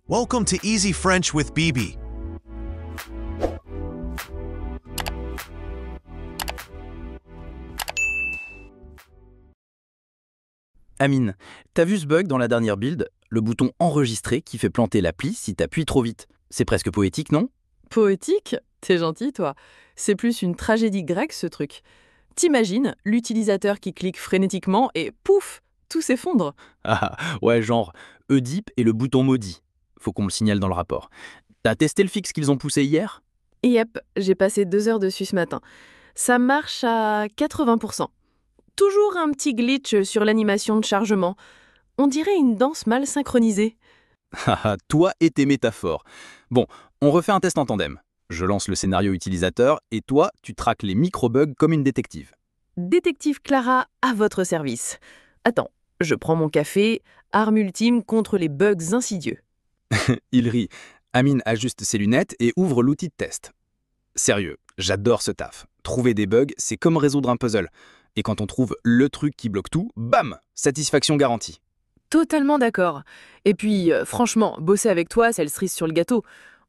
Welcome to Easy French with Bibi. Amine, t'as vu ce bug dans la dernière build? Le bouton enregistrer qui fait planter l'appli si t'appuies trop vite. C'est presque poétique, non? Poétique? T'es gentil, toi. C'est plus une tragédie grecque, ce truc. T'imagines l'utilisateur qui clique frénétiquement et pouf, tout s'effondre. Ah, ouais, genre Oedipe et le bouton maudit. Faut qu'on le signale dans le rapport. T'as testé le fixe qu'ils ont poussé hier? Yep, j'ai passé 2 heures dessus ce matin. Ça marche à 80%. Toujours un petit glitch sur l'animation de chargement. On dirait une danse mal synchronisée. Haha, toi et tes métaphores. Bon, on refait un test en tandem. Je lance le scénario utilisateur et toi, tu traques les micro-bugs comme une détective. Détective Clara à votre service. Attends, je prends mon café, arme ultime contre les bugs insidieux. Il rit. Amine ajuste ses lunettes et ouvre l'outil de test. Sérieux, j'adore ce taf. Trouver des bugs, c'est comme résoudre un puzzle. Et quand on trouve le truc qui bloque tout, bam, satisfaction garantie. Totalement d'accord. Et puis, franchement, bosser avec toi, c'est le cerise sur le gâteau.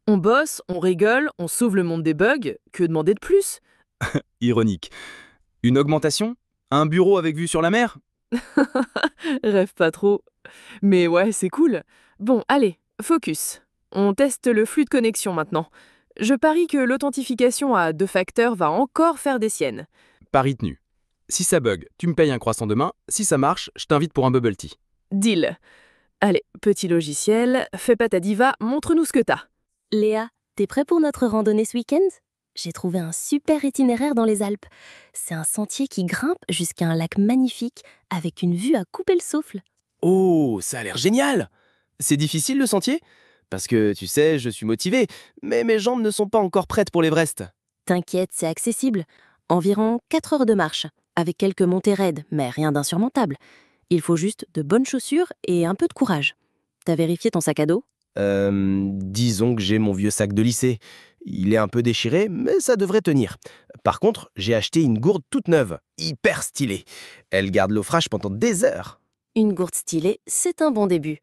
On bosse, on rigole, on sauve le monde des bugs. Que demander de plus? Ironique. Une augmentation? Un bureau avec vue sur la mer? Rêve pas trop. Mais ouais, c'est cool. Bon, allez, focus. On teste le flux de connexion maintenant. Je parie que l'authentification à 2 facteurs va encore faire des siennes. Pari tenu. Si ça bug, tu me payes un croissant demain. Si ça marche, je t'invite pour un bubble tea. Deal. Allez, petit logiciel, fais pas ta diva, montre-nous ce que t'as. Léa, t'es prêt pour notre randonnée ce week-end? J'ai trouvé un super itinéraire dans les Alpes. C'est un sentier qui grimpe jusqu'à un lac magnifique avec une vue à couper le souffle. Oh, ça a l'air génial! C'est difficile le sentier? Parce que, tu sais, je suis motivé, mais mes jambes ne sont pas encore prêtes pour l'Everest. T'inquiète, c'est accessible. Environ 4 heures de marche, avec quelques montées raides, mais rien d'insurmontable. Il faut juste de bonnes chaussures et un peu de courage. T'as vérifié ton sac à dos? Disons que j'ai mon vieux sac de lycée. Il est un peu déchiré, mais ça devrait tenir. Par contre, j'ai acheté une gourde toute neuve, hyper stylée. Elle garde l'eau fraîche pendant des heures. Une gourde stylée, c'est un bon début.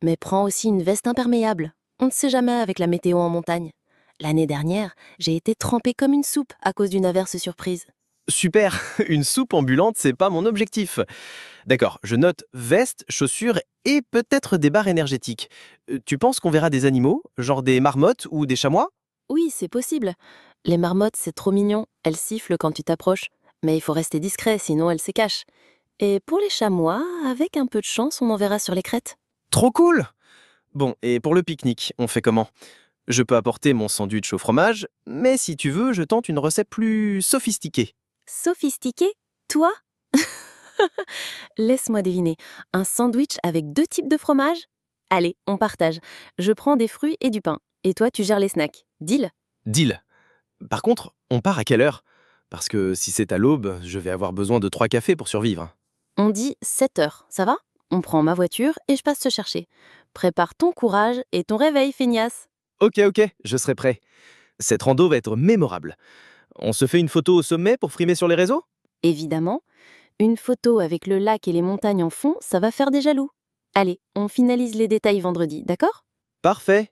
Mais prends aussi une veste imperméable. On ne sait jamais avec la météo en montagne. L'année dernière, j'ai été trempée comme une soupe à cause d'une averse surprise. Super, une soupe ambulante, c'est pas mon objectif. D'accord, je note veste, chaussures et peut-être des barres énergétiques. Tu penses qu'on verra des animaux, genre des marmottes ou des chamois? Oui, c'est possible. Les marmottes, c'est trop mignon. Elles sifflent quand tu t'approches. Mais il faut rester discret, sinon elles se cachent. Et pour les chamois, avec un peu de chance, on en verra sur les crêtes. Trop cool! Bon, et pour le pique-nique, on fait comment? Je peux apporter mon sandwich au fromage, mais si tu veux, je tente une recette plus sophistiquée. Sophistiqué? Toi? Laisse-moi deviner. Un sandwich avec 2 types de fromage? Allez, on partage. Je prends des fruits et du pain. Et toi, tu gères les snacks. Deal? Deal. Par contre, on part à quelle heure? Parce que si c'est à l'aube, je vais avoir besoin de 3 cafés pour survivre. On dit 7 heures, ça va? On prend ma voiture et je passe te chercher. Prépare ton courage et ton réveil, feignasse. Ok, je serai prêt. Cette rando va être mémorable. On se fait une photo au sommet pour frimer sur les réseaux? Évidemment, une photo avec le lac et les montagnes en fond, ça va faire des jaloux. Allez, on finalise les détails vendredi, d'accord? Parfait.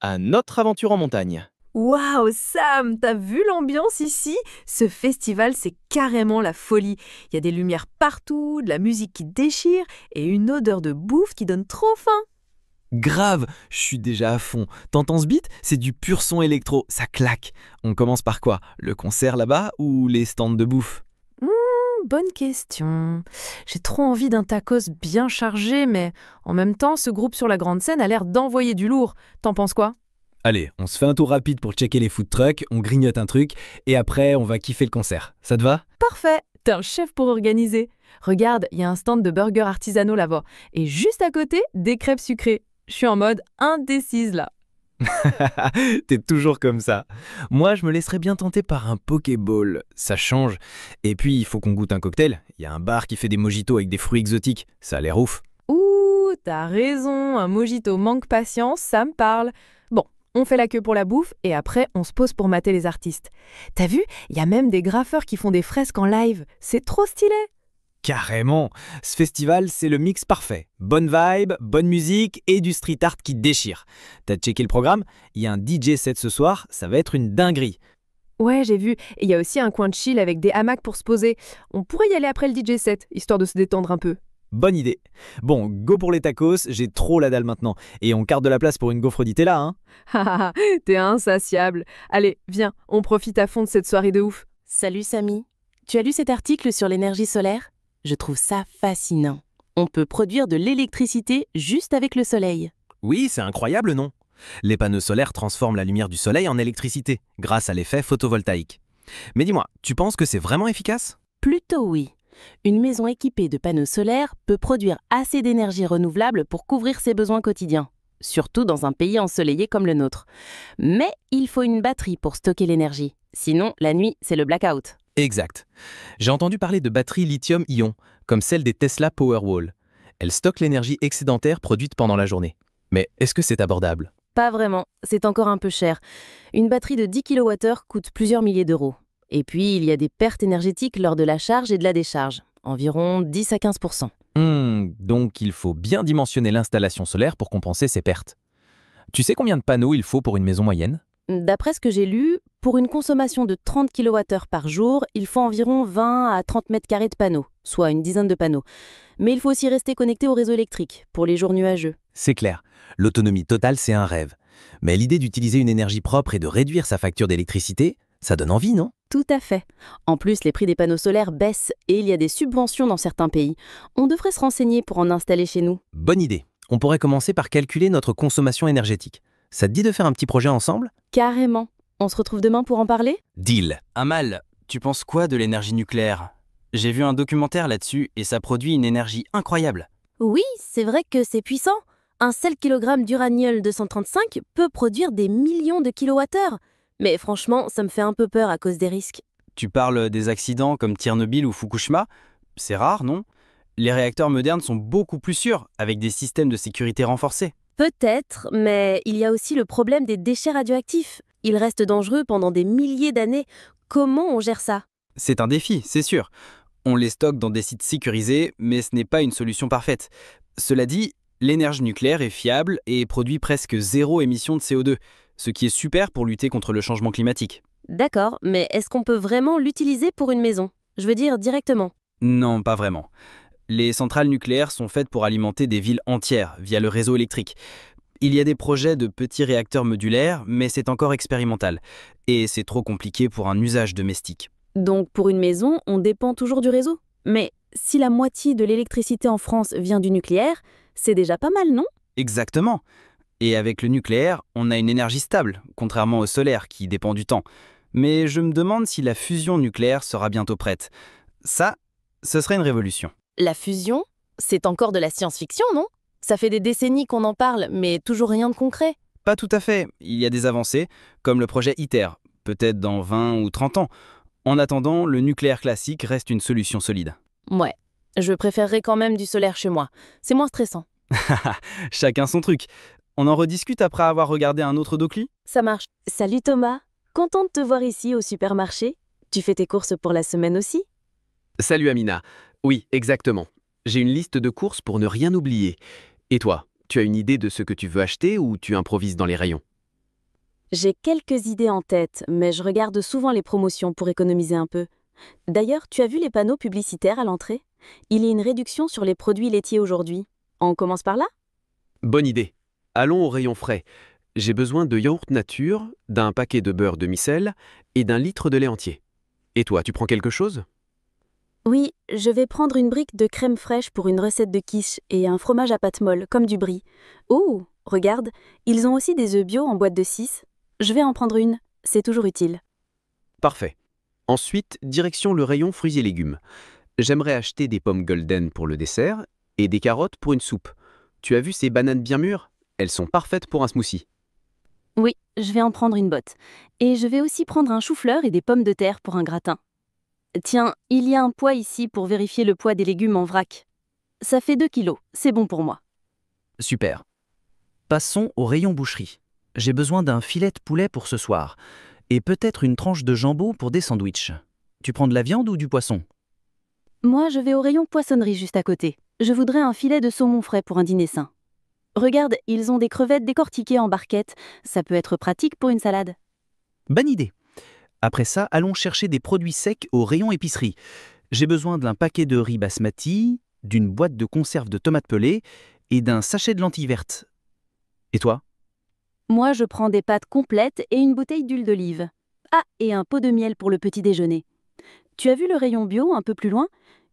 À notre aventure en montagne. Waouh, Sam, t'as vu l'ambiance ici? Ce festival, c'est carrément la folie. Il y a des lumières partout, de la musique qui déchire et une odeur de bouffe qui donne trop faim. Grave, je suis déjà à fond. T'entends ce beat? C'est du pur son électro, ça claque. On commence par quoi? Le concert là-bas ou les stands de bouffe? Bonne question. J'ai trop envie d'un tacos bien chargé, mais en même temps, ce groupe sur la grande scène a l'air d'envoyer du lourd. T'en penses quoi? Allez, on se fait un tour rapide pour checker les food trucks, on grignote un truc, et après on va kiffer le concert. Ça te va? Parfait, t'es un chef pour organiser. Regarde, il y a un stand de burgers artisanaux là-bas. Et juste à côté, des crêpes sucrées. Je suis en mode indécise là. T'es toujours comme ça. Moi, je me laisserais bien tenter par un Pokéball. Ça change. Et puis, il faut qu'on goûte un cocktail. Il y a un bar qui fait des mojitos avec des fruits exotiques. Ça a l'air ouf. Ouh, t'as raison, un mojito manque patience, ça me parle. Bon, on fait la queue pour la bouffe et après, on se pose pour mater les artistes. T'as vu, il y a même des graffeurs qui font des fresques en live. C'est trop stylé. Carrément. Ce festival, c'est le mix parfait. Bonne vibe, bonne musique et du street art qui déchire. T'as checké le programme? Il y a un DJ set ce soir, ça va être une dinguerie. Ouais, j'ai vu. Et il y a aussi un coin de chill avec des hamacs pour se poser. On pourrait y aller après le DJ set, histoire de se détendre un peu. Bonne idée. Bon, go pour les tacos, j'ai trop la dalle maintenant. Et on garde de la place pour une gaufre Nutella, hein? Haha, t'es insatiable. Allez, viens, on profite à fond de cette soirée de ouf. Salut Samy. Tu as lu cet article sur l'énergie solaire? Je trouve ça fascinant. On peut produire de l'électricité juste avec le soleil. Oui, c'est incroyable, non? Les panneaux solaires transforment la lumière du soleil en électricité, grâce à l'effet photovoltaïque. Mais dis-moi, tu penses que c'est vraiment efficace? Plutôt oui. Une maison équipée de panneaux solaires peut produire assez d'énergie renouvelable pour couvrir ses besoins quotidiens, surtout dans un pays ensoleillé comme le nôtre. Mais il faut une batterie pour stocker l'énergie. Sinon, la nuit, c'est le blackout. Exact. J'ai entendu parler de batteries lithium-ion, comme celle des Tesla Powerwall. Elles stockent l'énergie excédentaire produite pendant la journée. Mais est-ce que c'est abordable? Pas vraiment, c'est encore un peu cher. Une batterie de 10 kWh coûte plusieurs milliers d'euros. Et puis, il y a des pertes énergétiques lors de la charge et de la décharge, environ 10 à 15%. Donc il faut bien dimensionner l'installation solaire pour compenser ces pertes. Tu sais combien de panneaux il faut pour une maison moyenne? D'après ce que j'ai lu, pour une consommation de 30 kWh par jour, il faut environ 20 à 30 mètres carrés de panneaux, soit une dizaine de panneaux. Mais il faut aussi rester connecté au réseau électrique, pour les jours nuageux. C'est clair, l'autonomie totale c'est un rêve. Mais l'idée d'utiliser une énergie propre et de réduire sa facture d'électricité, ça donne envie, non? Tout à fait. En plus, les prix des panneaux solaires baissent et il y a des subventions dans certains pays. On devrait se renseigner pour en installer chez nous. Bonne idée. On pourrait commencer par calculer notre consommation énergétique. Ça te dit de faire un petit projet ensemble? Carrément. On se retrouve demain pour en parler? Deal. Amal, tu penses quoi de l'énergie nucléaire? J'ai vu un documentaire là-dessus et ça produit une énergie incroyable. Oui, c'est vrai que c'est puissant. Un seul kilogramme d'uranium 235 peut produire des millions de kilowattheures. Mais franchement, ça me fait un peu peur à cause des risques. Tu parles des accidents comme Tchernobyl ou Fukushima? C'est rare, non? Les réacteurs modernes sont beaucoup plus sûrs, avec des systèmes de sécurité renforcés. Peut-être, mais il y a aussi le problème des déchets radioactifs. Ils restent dangereux pendant des milliers d'années. Comment on gère ça? C'est un défi, c'est sûr. On les stocke dans des sites sécurisés, mais ce n'est pas une solution parfaite. Cela dit, l'énergie nucléaire est fiable et produit presque zéro émission de CO2, ce qui est super pour lutter contre le changement climatique. D'accord, mais est-ce qu'on peut vraiment l'utiliser pour une maison? Je veux dire directement. Non, pas vraiment. Les centrales nucléaires sont faites pour alimenter des villes entières via le réseau électrique. Il y a des projets de petits réacteurs modulaires, mais c'est encore expérimental. Et c'est trop compliqué pour un usage domestique. Donc pour une maison, on dépend toujours du réseau. Mais si la moitié de l'électricité en France vient du nucléaire, c'est déjà pas mal, non? Exactement. Et avec le nucléaire, on a une énergie stable, contrairement au solaire qui dépend du temps. Mais je me demande si la fusion nucléaire sera bientôt prête. Ça, ce serait une révolution. La fusion, c'est encore de la science-fiction, non? Ça fait des décennies qu'on en parle, mais toujours rien de concret. Pas tout à fait. Il y a des avancées, comme le projet ITER, peut-être dans 20 ou 30 ans. En attendant, le nucléaire classique reste une solution solide. Ouais, je préférerais quand même du solaire chez moi. C'est moins stressant. Chacun son truc. On en rediscute après avoir regardé un autre docu? Ça marche. Salut Thomas, content de te voir ici au supermarché. Tu fais tes courses pour la semaine aussi? Salut Amina. Oui, exactement. J'ai une liste de courses pour ne rien oublier. Et toi, tu as une idée de ce que tu veux acheter ou tu improvises dans les rayons? J'ai quelques idées en tête, mais je regarde souvent les promotions pour économiser un peu. D'ailleurs, tu as vu les panneaux publicitaires à l'entrée? Il y a une réduction sur les produits laitiers aujourd'hui. On commence par là? Bonne idée. Allons au rayon frais. J'ai besoin de yaourt nature, d'un paquet de beurre demi-sel et d'un litre de lait entier. Et toi, tu prends quelque chose? Oui, je vais prendre une brique de crème fraîche pour une recette de quiche et un fromage à pâte molle, comme du brie. Oh, regarde, ils ont aussi des œufs bio en boîte de 6. Je vais en prendre une, c'est toujours utile. Parfait. Ensuite, direction le rayon fruits et légumes. J'aimerais acheter des pommes golden pour le dessert et des carottes pour une soupe. Tu as vu ces bananes bien mûres? Elles sont parfaites pour un smoothie. Oui, je vais en prendre une botte. Et je vais aussi prendre un chou-fleur et des pommes de terre pour un gratin. Tiens, il y a un poids ici pour vérifier le poids des légumes en vrac. Ça fait 2 kilos, c'est bon pour moi. Super. Passons au rayon boucherie. J'ai besoin d'un filet de poulet pour ce soir. Et peut-être une tranche de jambon pour des sandwichs. Tu prends de la viande ou du poisson? Moi, je vais au rayon poissonnerie juste à côté. Je voudrais un filet de saumon frais pour un dîner sain. Regarde, ils ont des crevettes décortiquées en barquette. Ça peut être pratique pour une salade. Bonne idée. Après ça, allons chercher des produits secs au rayon épicerie. J'ai besoin d'un paquet de riz basmati, d'une boîte de conserve de tomates pelées et d'un sachet de lentilles vertes. Et toi? Moi, je prends des pâtes complètes et une bouteille d'huile d'olive. Ah, et un pot de miel pour le petit déjeuner. Tu as vu le rayon bio un peu plus loin?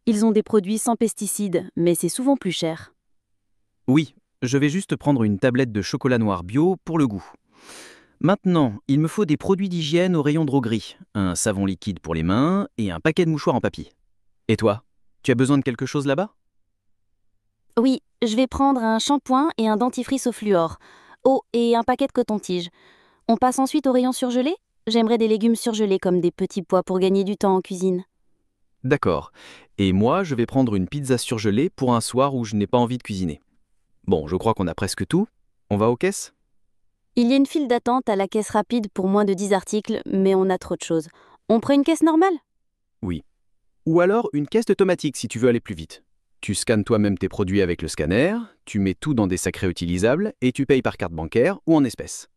Ils ont des produits sans pesticides, mais c'est souvent plus cher. Oui, je vais juste prendre une tablette de chocolat noir bio pour le goût. Maintenant, il me faut des produits d'hygiène au rayon droguerie, un savon liquide pour les mains et un paquet de mouchoirs en papier. Et toi, tu as besoin de quelque chose là-bas? Oui, je vais prendre un shampoing et un dentifrice au fluor. Oh, et un paquet de coton-tige. On passe ensuite au rayon surgelé? J'aimerais des légumes surgelés comme des petits pois pour gagner du temps en cuisine. D'accord. Et moi, je vais prendre une pizza surgelée pour un soir où je n'ai pas envie de cuisiner. Bon, je crois qu'on a presque tout. On va aux caisses? Il y a une file d'attente à la caisse rapide pour moins de 10 articles, mais on a trop de choses. On prend une caisse normale? Oui. Ou alors une caisse automatique si tu veux aller plus vite. Tu scannes toi-même tes produits avec le scanner, tu mets tout dans des sacs réutilisables et tu payes par carte bancaire ou en espèces.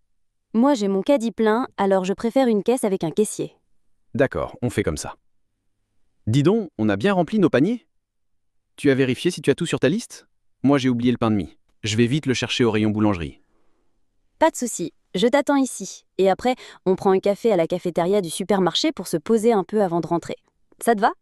Moi, j'ai mon caddie plein, alors je préfère une caisse avec un caissier. D'accord, on fait comme ça. Dis donc, on a bien rempli nos paniers? Tu as vérifié si tu as tout sur ta liste? Moi, j'ai oublié le pain de mie. Je vais vite le chercher au rayon boulangerie. Pas de souci, je t'attends ici. Et après, on prend un café à la cafétéria du supermarché pour se poser un peu avant de rentrer. Ça te va?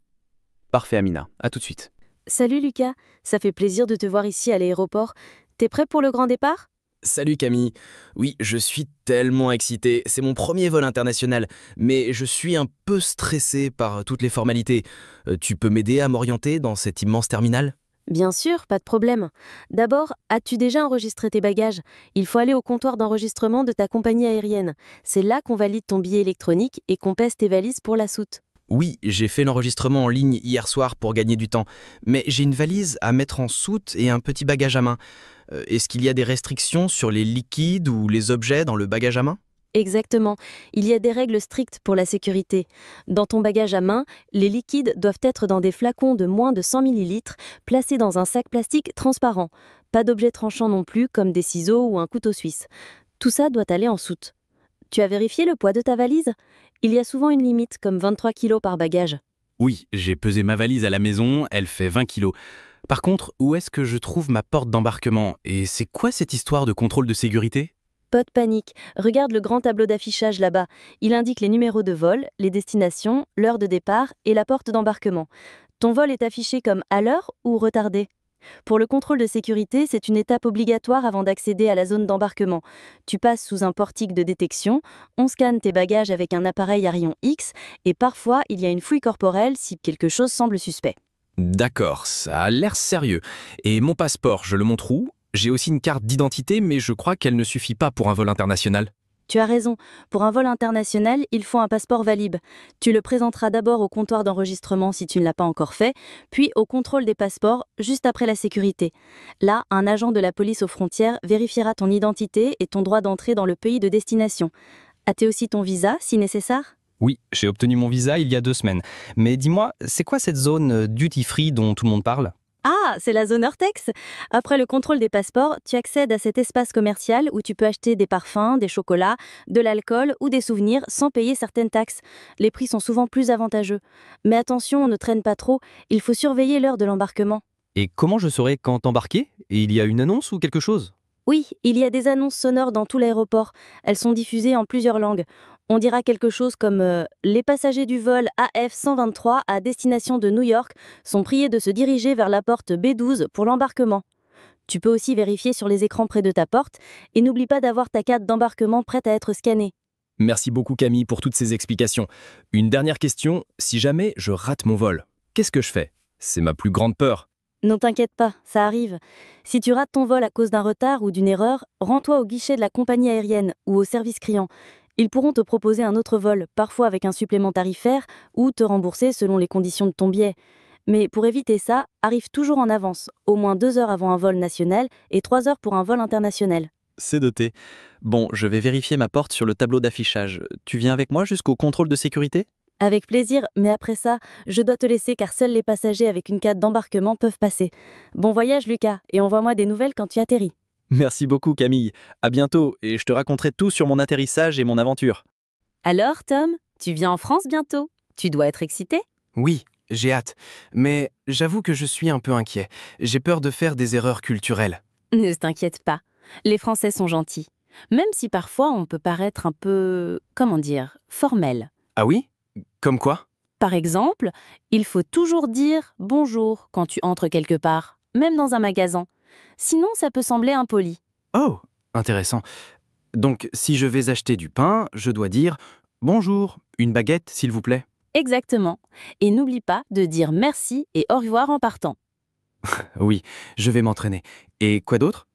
Parfait, Amina. À tout de suite. Salut Lucas, ça fait plaisir de te voir ici à l'aéroport. T'es prêt pour le grand départ? Salut Camille. Oui, je suis tellement excité. C'est mon premier vol international, mais je suis un peu stressé par toutes les formalités. Tu peux m'aider à m'orienter dans cet immense terminal? Bien sûr, pas de problème. D'abord, as-tu déjà enregistré tes bagages? Il faut aller au comptoir d'enregistrement de ta compagnie aérienne. C'est là qu'on valide ton billet électronique et qu'on pèse tes valises pour la soute. Oui, j'ai fait l'enregistrement en ligne hier soir pour gagner du temps, mais j'ai une valise à mettre en soute et un petit bagage à main. Est-ce qu'il y a des restrictions sur les liquides ou les objets dans le bagage à main? Exactement. Il y a des règles strictes pour la sécurité. Dans ton bagage à main, les liquides doivent être dans des flacons de moins de 100 ml, placés dans un sac plastique transparent. Pas d'objets tranchants non plus, comme des ciseaux ou un couteau suisse. Tout ça doit aller en soute. Tu as vérifié le poids de ta valise? Il y a souvent une limite, comme 23 kg par bagage. Oui, j'ai pesé ma valise à la maison, elle fait 20 kilos. Par contre, où est-ce que je trouve ma porte d'embarquement? Et c'est quoi cette histoire de contrôle de sécurité? Pas de panique, regarde le grand tableau d'affichage là-bas. Il indique les numéros de vol, les destinations, l'heure de départ et la porte d'embarquement. Ton vol est affiché comme à l'heure ou retardé. Pour le contrôle de sécurité, c'est une étape obligatoire avant d'accéder à la zone d'embarquement. Tu passes sous un portique de détection, on scanne tes bagages avec un appareil à rayon X et parfois il y a une fouille corporelle si quelque chose semble suspect. D'accord, ça a l'air sérieux. Et mon passeport, je le montre où? J'ai aussi une carte d'identité, mais je crois qu'elle ne suffit pas pour un vol international. Tu as raison, pour un vol international, il faut un passeport valide. Tu le présenteras d'abord au comptoir d'enregistrement si tu ne l'as pas encore fait, puis au contrôle des passeports juste après la sécurité. Là, un agent de la police aux frontières vérifiera ton identité et ton droit d'entrée dans le pays de destination. As-tu aussi ton visa si nécessaire? Oui, j'ai obtenu mon visa il y a 2 semaines. Mais dis-moi, c'est quoi cette zone duty-free dont tout le monde parle? Ah, c'est la zone Ortex. Après le contrôle des passeports, tu accèdes à cet espace commercial où tu peux acheter des parfums, des chocolats, de l'alcool ou des souvenirs sans payer certaines taxes. Les prix sont souvent plus avantageux. Mais attention, on ne traîne pas trop, il faut surveiller l'heure de l'embarquement. Et comment je saurai quand embarquer? Et il y a une annonce ou quelque chose? Oui, il y a des annonces sonores dans tout l'aéroport. Elles sont diffusées en plusieurs langues. On dira quelque chose comme les passagers du vol AF123 à destination de New York sont priés de se diriger vers la porte B12 pour l'embarquement. Tu peux aussi vérifier sur les écrans près de ta porte et n'oublie pas d'avoir ta carte d'embarquement prête à être scannée. Merci beaucoup Camille pour toutes ces explications. Une dernière question, si jamais je rate mon vol, qu'est-ce que je fais? C'est ma plus grande peur. Non t'inquiète pas, ça arrive. Si tu rates ton vol à cause d'un retard ou d'une erreur, rends-toi au guichet de la compagnie aérienne ou au service client. Ils pourront te proposer un autre vol, parfois avec un supplément tarifaire, ou te rembourser selon les conditions de ton billet. Mais pour éviter ça, arrive toujours en avance, au moins 2 heures avant un vol national et 3 heures pour un vol international. C'est noté. Bon, je vais vérifier ma porte sur le tableau d'affichage. Tu viens avec moi jusqu'au contrôle de sécurité? Avec plaisir, mais après ça, je dois te laisser car seuls les passagers avec une carte d'embarquement peuvent passer. Bon voyage Lucas, et envoie-moi des nouvelles quand tu atterris. Merci beaucoup Camille. À bientôt et je te raconterai tout sur mon atterrissage et mon aventure. Alors Tom, tu viens en France bientôt? Tu dois être excité? Oui, j'ai hâte. Mais j'avoue que je suis un peu inquiet. J'ai peur de faire des erreurs culturelles. Ne t'inquiète pas, les Français sont gentils. Même si parfois on peut paraître un peu, comment dire, formel. Ah oui? Comme quoi? Par exemple, il faut toujours dire bonjour quand tu entres quelque part, même dans un magasin. Sinon, ça peut sembler impoli. Oh, intéressant. Donc, si je vais acheter du pain, je dois dire « Bonjour, une baguette, s'il vous plaît Exactement. Et n'oublie pas de dire merci et au revoir en partant. ». Oui, je vais m'entraîner. Et quoi d'autre?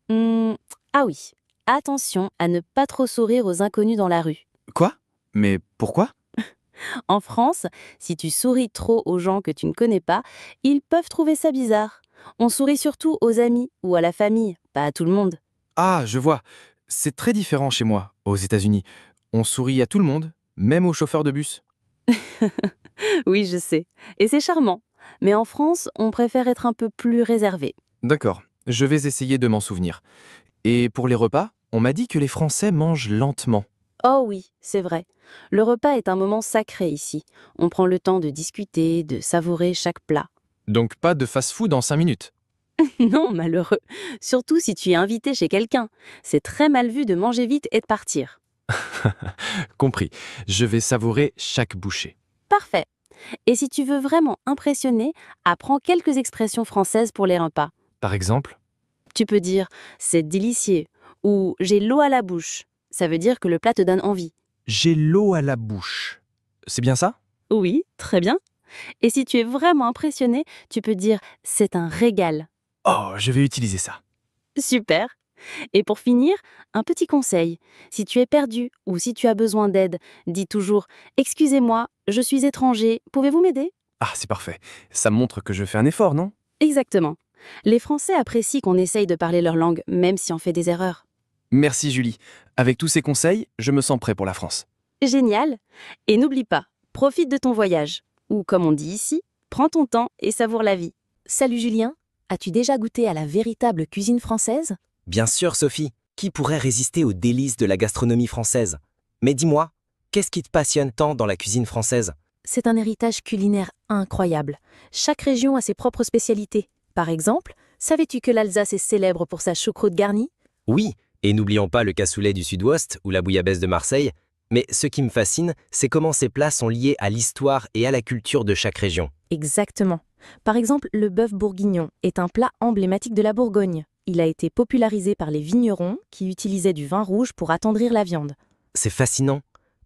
Ah oui, attention à ne pas trop sourire aux inconnus dans la rue. Quoi? Mais pourquoi? En France, si tu souris trop aux gens que tu ne connais pas, ils peuvent trouver ça bizarre. On sourit surtout aux amis ou à la famille, pas à tout le monde. Ah, je vois. C'est très différent chez moi, aux États-Unis. On sourit à tout le monde, même aux chauffeurs de bus. Oui, je sais. Et c'est charmant. Mais en France, on préfère être un peu plus réservé. D'accord, je vais essayer de m'en souvenir. Et pour les repas, on m'a dit que les Français mangent lentement. Oh oui, c'est vrai. Le repas est un moment sacré ici. On prend le temps de discuter, de savourer chaque plat. Donc pas de fast-food en 5 minutes. Non, malheureux. Surtout si tu es invité chez quelqu'un. C'est très mal vu de manger vite et de partir. Compris, je vais savourer chaque bouchée. Parfait. Et si tu veux vraiment impressionner, apprends quelques expressions françaises pour les repas. Par exemple? Tu peux dire « c'est délicieux » ou « j'ai l'eau à la bouche ». Ça veut dire que le plat te donne envie. J'ai l'eau à la bouche. C'est bien ça? Oui, très bien. Et si tu es vraiment impressionné, tu peux dire « c'est un régal ». Oh, je vais utiliser ça. Super. Et pour finir, un petit conseil. Si tu es perdu ou si tu as besoin d'aide, dis toujours « excusez-moi, je suis étranger, pouvez-vous m'aider ?» Ah, c'est parfait. Ça montre que je fais un effort, non? Exactement. Les Français apprécient qu'on essaye de parler leur langue, même si on fait des erreurs. Merci Julie. Avec tous ces conseils, je me sens prêt pour la France. Génial. Et n'oublie pas, profite de ton voyage. Ou comme on dit ici, prends ton temps et savoure la vie. Salut Julien, as-tu déjà goûté à la véritable cuisine française? Bien sûr, Sophie. Qui pourrait résister aux délices de la gastronomie française? Mais dis-moi, qu'est-ce qui te passionne tant dans la cuisine française? C'est un héritage culinaire incroyable. Chaque région a ses propres spécialités. Par exemple, savais-tu que l'Alsace est célèbre pour sa choucroute garnie? Oui, et n'oublions pas le cassoulet du Sud-Ouest ou la bouillabaisse de Marseille. Mais ce qui me fascine, c'est comment ces plats sont liés à l'histoire et à la culture de chaque région. Exactement. Par exemple, le bœuf bourguignon est un plat emblématique de la Bourgogne. Il a été popularisé par les vignerons qui utilisaient du vin rouge pour attendrir la viande. C'est fascinant.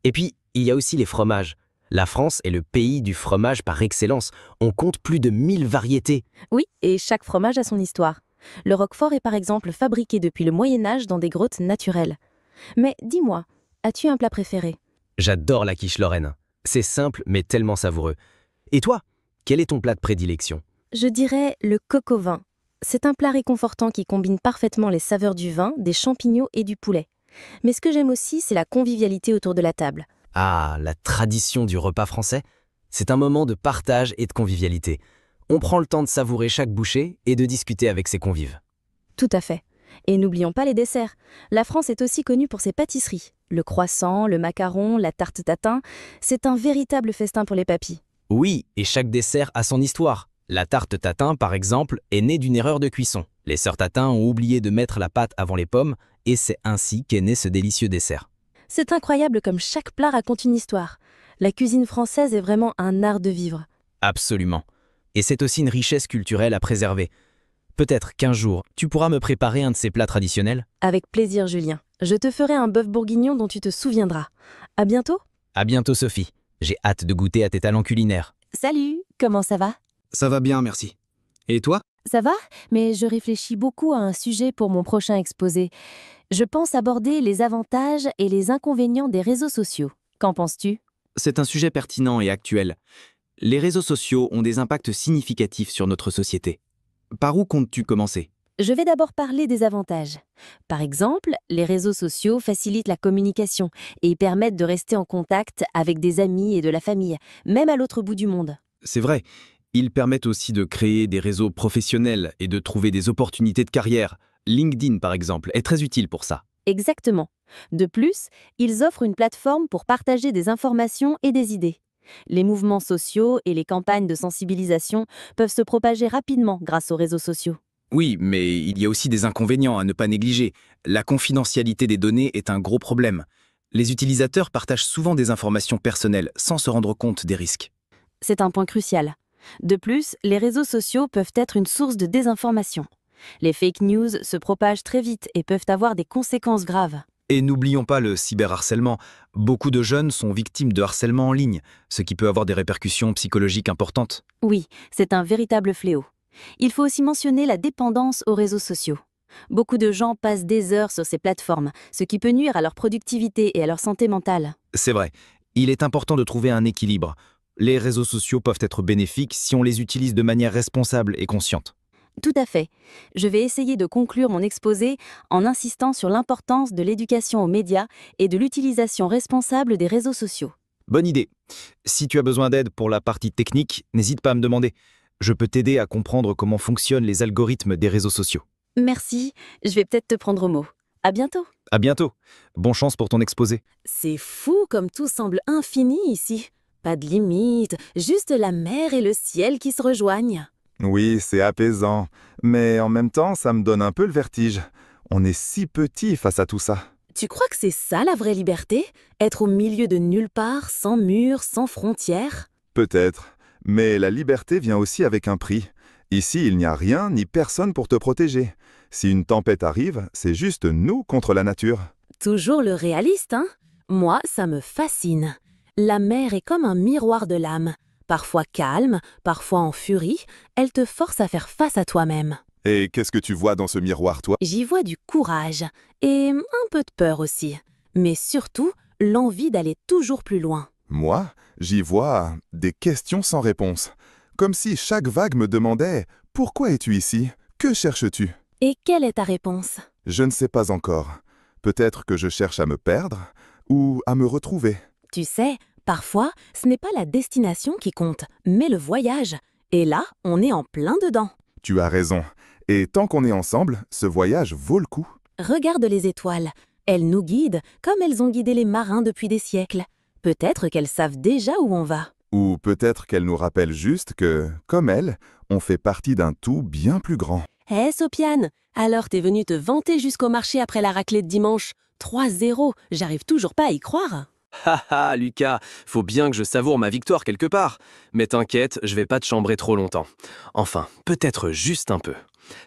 Et puis, il y a aussi les fromages. La France est le pays du fromage par excellence. On compte plus de 1000 variétés. Oui, et chaque fromage a son histoire. Le Roquefort est par exemple fabriqué depuis le Moyen-Âge dans des grottes naturelles. Mais dis-moi, as-tu un plat préféré? J'adore la quiche lorraine. C'est simple mais tellement savoureux. Et toi, quel est ton plat de prédilection? Je dirais le coq au vin. C'est un plat réconfortant qui combine parfaitement les saveurs du vin, des champignons et du poulet. Mais ce que j'aime aussi, c'est la convivialité autour de la table. Ah, la tradition du repas français? C'est un moment de partage et de convivialité. On prend le temps de savourer chaque bouchée et de discuter avec ses convives. Tout à fait. Et n'oublions pas les desserts. La France est aussi connue pour ses pâtisseries. Le croissant, le macaron, la tarte tatin, c'est un véritable festin pour les papys. Oui, et chaque dessert a son histoire. La tarte tatin, par exemple, est née d'une erreur de cuisson. Les sœurs Tatin ont oublié de mettre la pâte avant les pommes, et c'est ainsi qu'est né ce délicieux dessert. C'est incroyable comme chaque plat raconte une histoire. La cuisine française est vraiment un art de vivre. Absolument. Et c'est aussi une richesse culturelle à préserver. Peut-être qu'un jour, tu pourras me préparer un de ces plats traditionnels? Avec plaisir, Julien. Je te ferai un bœuf bourguignon dont tu te souviendras. À bientôt. À bientôt, Sophie. J'ai hâte de goûter à tes talents culinaires. Salut, comment ça va? Ça va bien, merci. Et toi? Ça va, mais je réfléchis beaucoup à un sujet pour mon prochain exposé. Je pense aborder les avantages et les inconvénients des réseaux sociaux. Qu'en penses-tu? C'est un sujet pertinent et actuel. Les réseaux sociaux ont des impacts significatifs sur notre société. Par où comptes-tu commencer? Je vais d'abord parler des avantages. Par exemple, les réseaux sociaux facilitent la communication et permettent de rester en contact avec des amis et de la famille, même à l'autre bout du monde. C'est vrai, ils permettent aussi de créer des réseaux professionnels et de trouver des opportunités de carrière. LinkedIn, par exemple, est très utile pour ça. Exactement. De plus, ils offrent une plateforme pour partager des informations et des idées. Les mouvements sociaux et les campagnes de sensibilisation peuvent se propager rapidement grâce aux réseaux sociaux. Oui, mais il y a aussi des inconvénients à ne pas négliger. La confidentialité des données est un gros problème. Les utilisateurs partagent souvent des informations personnelles sans se rendre compte des risques. C'est un point crucial. De plus, les réseaux sociaux peuvent être une source de désinformation. Les fake news se propagent très vite et peuvent avoir des conséquences graves. Et n'oublions pas le cyberharcèlement. Beaucoup de jeunes sont victimes de harcèlement en ligne, ce qui peut avoir des répercussions psychologiques importantes. Oui, c'est un véritable fléau. Il faut aussi mentionner la dépendance aux réseaux sociaux. Beaucoup de gens passent des heures sur ces plateformes, ce qui peut nuire à leur productivité et à leur santé mentale. C'est vrai, il est important de trouver un équilibre. Les réseaux sociaux peuvent être bénéfiques si on les utilise de manière responsable et consciente. Tout à fait. Je vais essayer de conclure mon exposé en insistant sur l'importance de l'éducation aux médias et de l'utilisation responsable des réseaux sociaux. Bonne idée. Si tu as besoin d'aide pour la partie technique, n'hésite pas à me demander. Je peux t'aider à comprendre comment fonctionnent les algorithmes des réseaux sociaux. Merci, je vais peut-être te prendre au mot. À bientôt. À bientôt. Bonne chance pour ton exposé. C'est fou comme tout semble infini ici. Pas de limite, juste la mer et le ciel qui se rejoignent. Oui, c'est apaisant, mais en même temps, ça me donne un peu le vertige. On est si petit face à tout ça. Tu crois que c'est ça la vraie liberté? Être au milieu de nulle part, sans murs, sans frontières? Peut-être, mais la liberté vient aussi avec un prix. Ici, il n'y a rien ni personne pour te protéger. Si une tempête arrive, c'est juste nous contre la nature. Toujours le réaliste, hein? Moi, ça me fascine. La mer est comme un miroir de l'âme. Parfois calme, parfois en furie, elle te force à faire face à toi-même. Et qu'est-ce que tu vois dans ce miroir, toi? J'y vois du courage et un peu de peur aussi, mais surtout l'envie d'aller toujours plus loin. Moi, j'y vois des questions sans réponse. Comme si chaque vague me demandait « Pourquoi es-tu ici? Que cherches-tu » Et quelle est ta réponse? Je ne sais pas encore. Peut-être que je cherche à me perdre ou à me retrouver. Tu sais, parfois, ce n'est pas la destination qui compte, mais le voyage. Et là, on est en plein dedans. Tu as raison. Et tant qu'on est ensemble, ce voyage vaut le coup. Regarde les étoiles. Elles nous guident comme elles ont guidé les marins depuis des siècles. Peut-être qu'elles savent déjà où on va. Ou peut-être qu'elle nous rappelle juste que, comme elle, on fait partie d'un tout bien plus grand. Hé, Sopiane, alors t'es venue te vanter jusqu'au marché après la raclée de dimanche. 3-0, j'arrive toujours pas à y croire. Haha, Lucas, faut bien que je savoure ma victoire quelque part. Mais t'inquiète, je vais pas te chambrer trop longtemps. Enfin, peut-être juste un peu.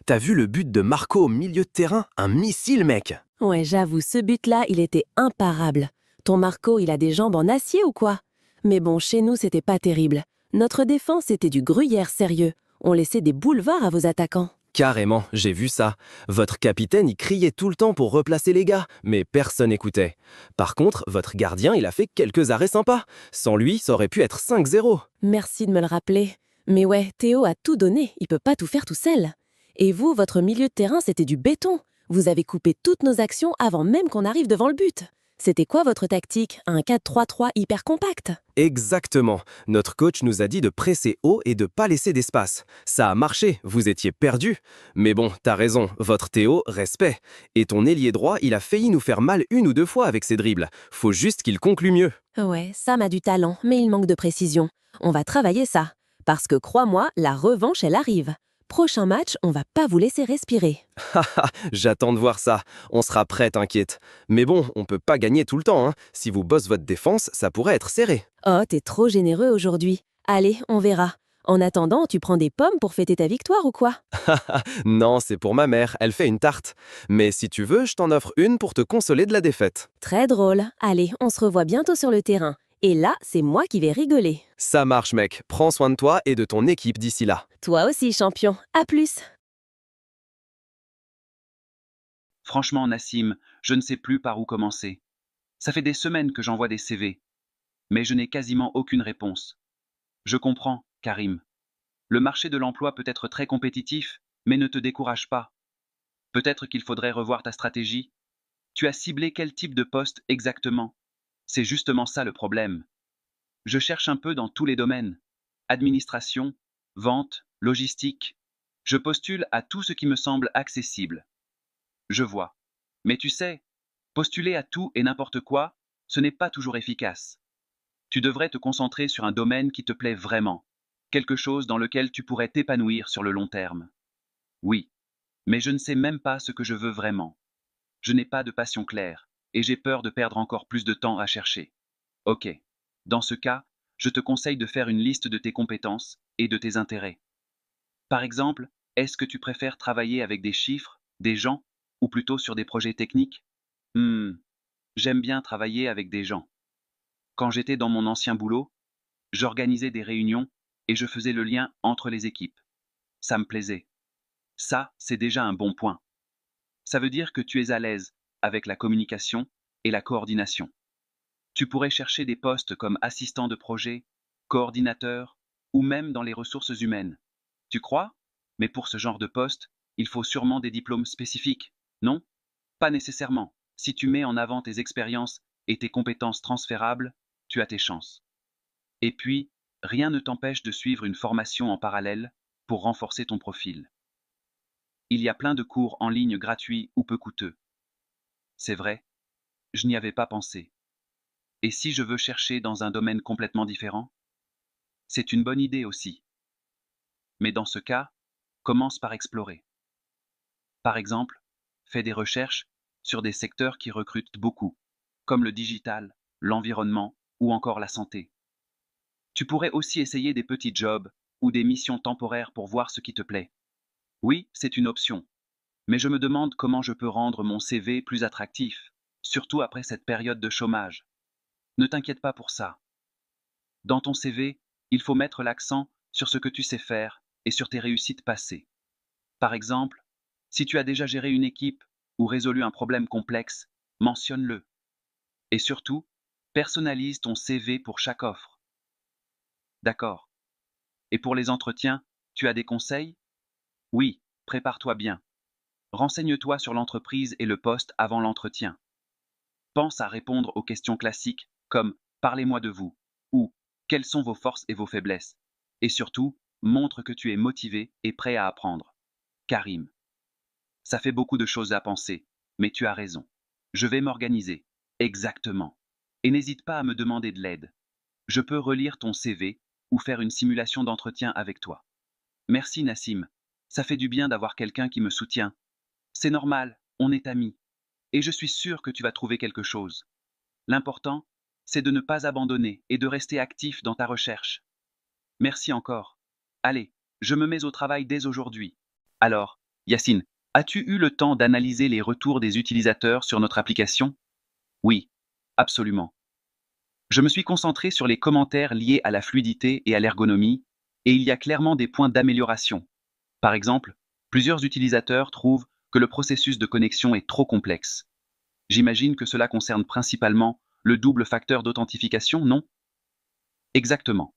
T'as vu le but de Marco au milieu de terrain? Un missile, mec! Ouais, j'avoue, ce but-là, il était imparable. Ton Marco, il a des jambes en acier ou quoi? Mais bon, chez nous, c'était pas terrible. Notre défense était du gruyère sérieux. On laissait des boulevards à vos attaquants. Carrément, j'ai vu ça. Votre capitaine, il criait tout le temps pour replacer les gars, mais personne n'écoutait. Par contre, votre gardien, il a fait quelques arrêts sympas. Sans lui, ça aurait pu être 5-0. Merci de me le rappeler. Mais ouais, Théo a tout donné, il peut pas tout faire tout seul. Et vous, votre milieu de terrain, c'était du béton. Vous avez coupé toutes nos actions avant même qu'on arrive devant le but. C'était quoi votre tactique? Un 4-3-3 hyper compact? Exactement. Notre coach nous a dit de presser haut et de pas laisser d'espace. Ça a marché, vous étiez perdus. Mais bon, t'as raison, votre Théo, respect. Et ton ailier droit, il a failli nous faire mal 1 ou 2 fois avec ses dribbles. Faut juste qu'il conclue mieux. Ouais, Sam a du talent, mais il manque de précision. On va travailler ça. Parce que crois-moi, la revanche, elle arrive. Prochain match, on va pas vous laisser respirer. Haha, j'attends de voir ça. On sera prêt, t'inquiète. Mais bon, on peut pas gagner tout le temps, hein. Si vous bossez votre défense, ça pourrait être serré. Oh, t'es trop généreux aujourd'hui. Allez, on verra. En attendant, tu prends des pommes pour fêter ta victoire ou quoi? Non, c'est pour ma mère, elle fait une tarte. Mais si tu veux, je t'en offre une pour te consoler de la défaite. Très drôle. Allez, on se revoit bientôt sur le terrain. Et là, c'est moi qui vais rigoler. Ça marche, mec. Prends soin de toi et de ton équipe d'ici là. Toi aussi, champion. À plus. Franchement, Nassim, je ne sais plus par où commencer. Ça fait des semaines que j'envoie des CV, mais je n'ai quasiment aucune réponse. Je comprends, Karim. Le marché de l'emploi peut être très compétitif, mais ne te décourage pas. Peut-être qu'il faudrait revoir ta stratégie. Tu as ciblé quel type de poste exactement? C'est justement ça le problème. Je cherche un peu dans tous les domaines. Administration, vente, logistique. Je postule à tout ce qui me semble accessible. Je vois. Mais tu sais, postuler à tout et n'importe quoi, ce n'est pas toujours efficace. Tu devrais te concentrer sur un domaine qui te plaît vraiment, quelque chose dans lequel tu pourrais t'épanouir sur le long terme. Oui, mais je ne sais même pas ce que je veux vraiment. Je n'ai pas de passion claire, et j'ai peur de perdre encore plus de temps à chercher. Ok. Dans ce cas, je te conseille de faire une liste de tes compétences et de tes intérêts. Par exemple, est-ce que tu préfères travailler avec des chiffres, des gens, ou plutôt sur des projets techniques? J'aime bien travailler avec des gens. Quand j'étais dans mon ancien boulot, j'organisais des réunions et je faisais le lien entre les équipes. Ça me plaisait. Ça, c'est déjà un bon point. Ça veut dire que tu es à l'aise avec la communication et la coordination. Tu pourrais chercher des postes comme assistant de projet, coordinateur, ou même dans les ressources humaines. Tu crois? Mais pour ce genre de poste, il faut sûrement des diplômes spécifiques, non? Pas nécessairement. Si tu mets en avant tes expériences et tes compétences transférables, tu as tes chances. Et puis, rien ne t'empêche de suivre une formation en parallèle pour renforcer ton profil. Il y a plein de cours en ligne gratuits ou peu coûteux. C'est vrai, je n'y avais pas pensé. Et si je veux chercher dans un domaine complètement différent? C'est une bonne idée aussi. Mais dans ce cas, commence par explorer. Par exemple, fais des recherches sur des secteurs qui recrutent beaucoup, comme le digital, l'environnement ou encore la santé. Tu pourrais aussi essayer des petits jobs ou des missions temporaires pour voir ce qui te plaît. Oui, c'est une option. Mais je me demande comment je peux rendre mon CV plus attractif, surtout après cette période de chômage. Ne t'inquiète pas pour ça. Dans ton CV, il faut mettre l'accent sur ce que tu sais faire et sur tes réussites passées. Par exemple, si tu as déjà géré une équipe ou résolu un problème complexe, mentionne-le. Et surtout, personnalise ton CV pour chaque offre. D'accord. Et pour les entretiens, tu as des conseils? Oui, prépare-toi bien. Renseigne-toi sur l'entreprise et le poste avant l'entretien. Pense à répondre aux questions classiques comme « Parlez-moi de vous » ou « Quelles sont vos forces et vos faiblesses ?» Et surtout, montre que tu es motivé et prêt à apprendre. Karim. Ça fait beaucoup de choses à penser, mais tu as raison. Je vais m'organiser. Exactement. Et n'hésite pas à me demander de l'aide. Je peux relire ton CV ou faire une simulation d'entretien avec toi. Merci Nassim. Ça fait du bien d'avoir quelqu'un qui me soutient. C'est normal, on est amis. Et je suis sûr que tu vas trouver quelque chose. L'important, c'est de ne pas abandonner et de rester actif dans ta recherche. Merci encore. Allez, je me mets au travail dès aujourd'hui. Alors, Yacine, as-tu eu le temps d'analyser les retours des utilisateurs sur notre application? Oui, absolument. Je me suis concentré sur les commentaires liés à la fluidité et à l'ergonomie, et il y a clairement des points d'amélioration. Par exemple, plusieurs utilisateurs trouvent que le processus de connexion est trop complexe. J'imagine que cela concerne principalement le double facteur d'authentification, non? Exactement.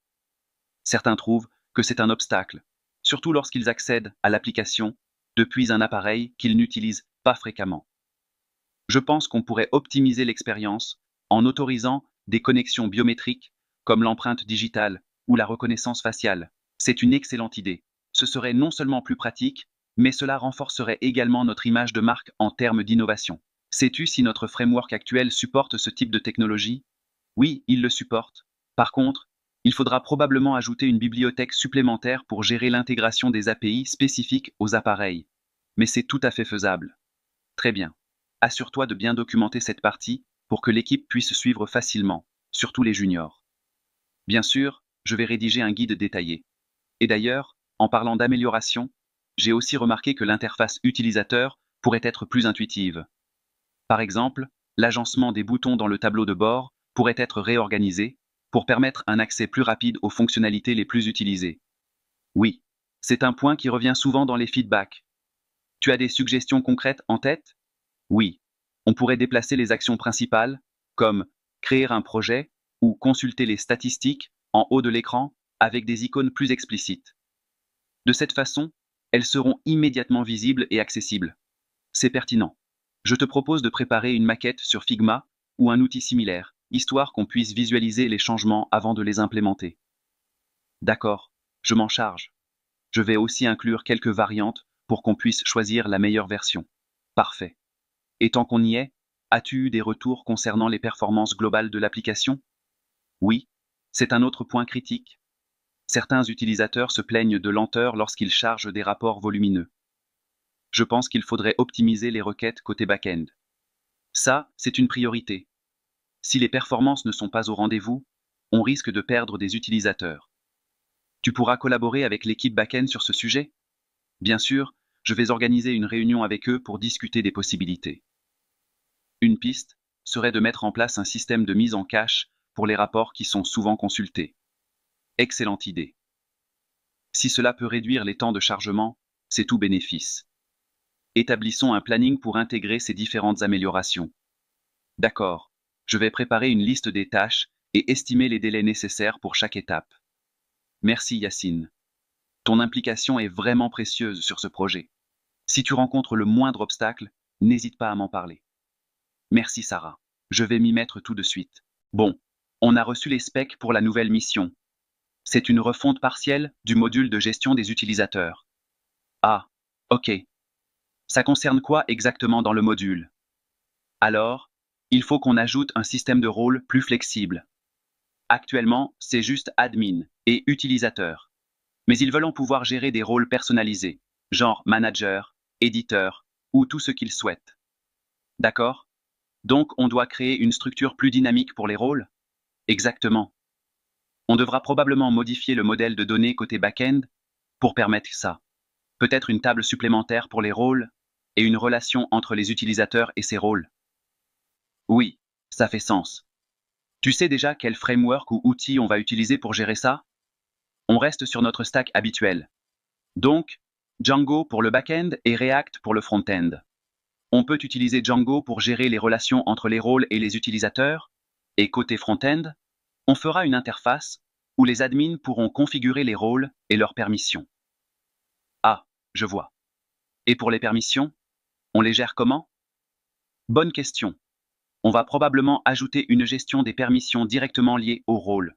Certains trouvent que c'est un obstacle, surtout lorsqu'ils accèdent à l'application depuis un appareil qu'ils n'utilisent pas fréquemment. Je pense qu'on pourrait optimiser l'expérience en autorisant des connexions biométriques comme l'empreinte digitale ou la reconnaissance faciale. C'est une excellente idée. Ce serait non seulement plus pratique, mais cela renforcerait également notre image de marque en termes d'innovation. Sais-tu si notre framework actuel supporte ce type de technologie? Oui, il le supporte. Par contre, il faudra probablement ajouter une bibliothèque supplémentaire pour gérer l'intégration des API spécifiques aux appareils. Mais c'est tout à fait faisable. Très bien. Assure-toi de bien documenter cette partie pour que l'équipe puisse suivre facilement, surtout les juniors. Bien sûr, je vais rédiger un guide détaillé. Et d'ailleurs, en parlant d'amélioration, j'ai aussi remarqué que l'interface utilisateur pourrait être plus intuitive. Par exemple, l'agencement des boutons dans le tableau de bord pourrait être réorganisé pour permettre un accès plus rapide aux fonctionnalités les plus utilisées. Oui, c'est un point qui revient souvent dans les feedbacks. Tu as des suggestions concrètes en tête? Oui, on pourrait déplacer les actions principales, comme créer un projet ou consulter les statistiques en haut de l'écran avec des icônes plus explicites. De cette façon, elles seront immédiatement visibles et accessibles. C'est pertinent. Je te propose de préparer une maquette sur Figma ou un outil similaire, histoire qu'on puisse visualiser les changements avant de les implémenter. D'accord, je m'en charge. Je vais aussi inclure quelques variantes pour qu'on puisse choisir la meilleure version. Parfait. Et tant qu'on y est, as-tu eu des retours concernant les performances globales de l'application? Oui, c'est un autre point critique. Certains utilisateurs se plaignent de lenteur lorsqu'ils chargent des rapports volumineux. Je pense qu'il faudrait optimiser les requêtes côté back-end. Ça, c'est une priorité. Si les performances ne sont pas au rendez-vous, on risque de perdre des utilisateurs. Tu pourras collaborer avec l'équipe back-end sur ce sujet? Bien sûr, je vais organiser une réunion avec eux pour discuter des possibilités. Une piste serait de mettre en place un système de mise en cache pour les rapports qui sont souvent consultés. Excellente idée. Si cela peut réduire les temps de chargement, c'est tout bénéfice. Établissons un planning pour intégrer ces différentes améliorations. D'accord, je vais préparer une liste des tâches et estimer les délais nécessaires pour chaque étape. Merci Yacine. Ton implication est vraiment précieuse sur ce projet. Si tu rencontres le moindre obstacle, n'hésite pas à m'en parler. Merci Sarah. Je vais m'y mettre tout de suite. Bon, on a reçu les specs pour la nouvelle mission. C'est une refonte partielle du module de gestion des utilisateurs. Ah, ok. Ça concerne quoi exactement dans le module? Alors, il faut qu'on ajoute un système de rôle plus flexible. Actuellement, c'est juste admin et utilisateur. Mais ils veulent en pouvoir gérer des rôles personnalisés, genre manager, éditeur, ou tout ce qu'ils souhaitent. D'accord? Donc, on doit créer une structure plus dynamique pour les rôles? Exactement. On devra probablement modifier le modèle de données côté back-end pour permettre ça. Peut-être une table supplémentaire pour les rôles et une relation entre les utilisateurs et ces rôles. Oui, ça fait sens. Tu sais déjà quel framework ou outil on va utiliser pour gérer ça? On reste sur notre stack habituel. Donc, Django pour le back-end et React pour le front-end. On peut utiliser Django pour gérer les relations entre les rôles et les utilisateurs, et côté front-end, on fera une interface où les admins pourront configurer les rôles et leurs permissions. Ah, je vois. Et pour les permissions, on les gère comment? Bonne question. On va probablement ajouter une gestion des permissions directement liée au rôle.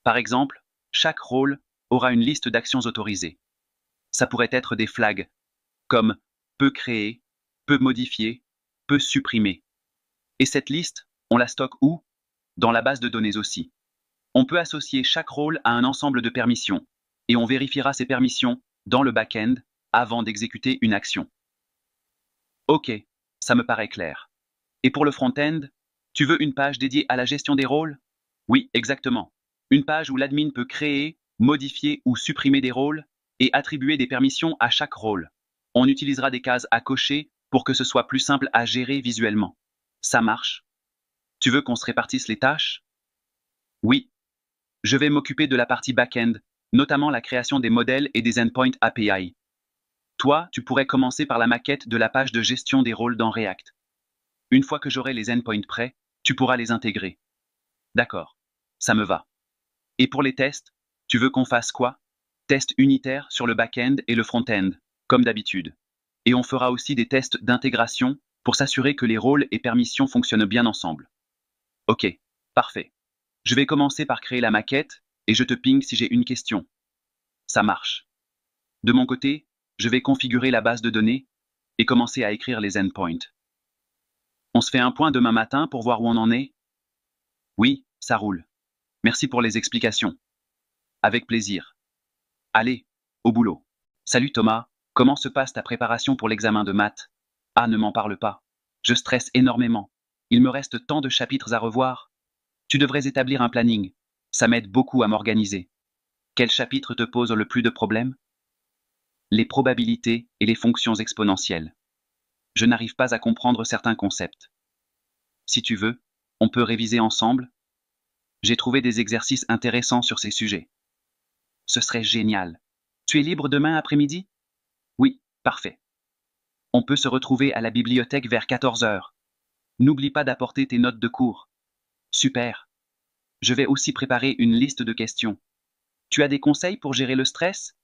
Par exemple, chaque rôle aura une liste d'actions autorisées. Ça pourrait être des flags, comme peut créer, peut modifier, peut supprimer. Et cette liste, on la stocke où? Dans la base de données aussi. On peut associer chaque rôle à un ensemble de permissions, et on vérifiera ces permissions dans le back-end avant d'exécuter une action. Ok, ça me paraît clair. Et pour le front-end, tu veux une page dédiée à la gestion des rôles? Oui, exactement. Une page où l'admin peut créer, modifier ou supprimer des rôles et attribuer des permissions à chaque rôle. On utilisera des cases à cocher pour que ce soit plus simple à gérer visuellement. Ça marche? Tu veux qu'on se répartisse les tâches? Oui. Je vais m'occuper de la partie back-end, notamment la création des modèles et des endpoints API. Toi, tu pourrais commencer par la maquette de la page de gestion des rôles dans React. Une fois que j'aurai les endpoints prêts, tu pourras les intégrer. D'accord, ça me va. Et pour les tests, tu veux qu'on fasse quoi? Tests unitaires sur le back-end et le front-end, comme d'habitude. Et on fera aussi des tests d'intégration pour s'assurer que les rôles et permissions fonctionnent bien ensemble. Ok, parfait. Je vais commencer par créer la maquette et je te ping si j'ai une question. Ça marche. De mon côté, je vais configurer la base de données et commencer à écrire les endpoints. On se fait un point demain matin pour voir où on en est? Oui, ça roule. Merci pour les explications. Avec plaisir. Allez, au boulot. Salut Thomas, comment se passe ta préparation pour l'examen de maths? Ah, ne m'en parle pas. Je stresse énormément. Il me reste tant de chapitres à revoir. Tu devrais établir un planning. Ça m'aide beaucoup à m'organiser. Quel chapitre te pose le plus de problèmes? Les probabilités et les fonctions exponentielles. Je n'arrive pas à comprendre certains concepts. Si tu veux, on peut réviser ensemble. J'ai trouvé des exercices intéressants sur ces sujets. Ce serait génial. Tu es libre demain après-midi? Oui, parfait. On peut se retrouver à la bibliothèque vers 14 heures. N'oublie pas d'apporter tes notes de cours. Super. Je vais aussi préparer une liste de questions. Tu as des conseils pour gérer le stress?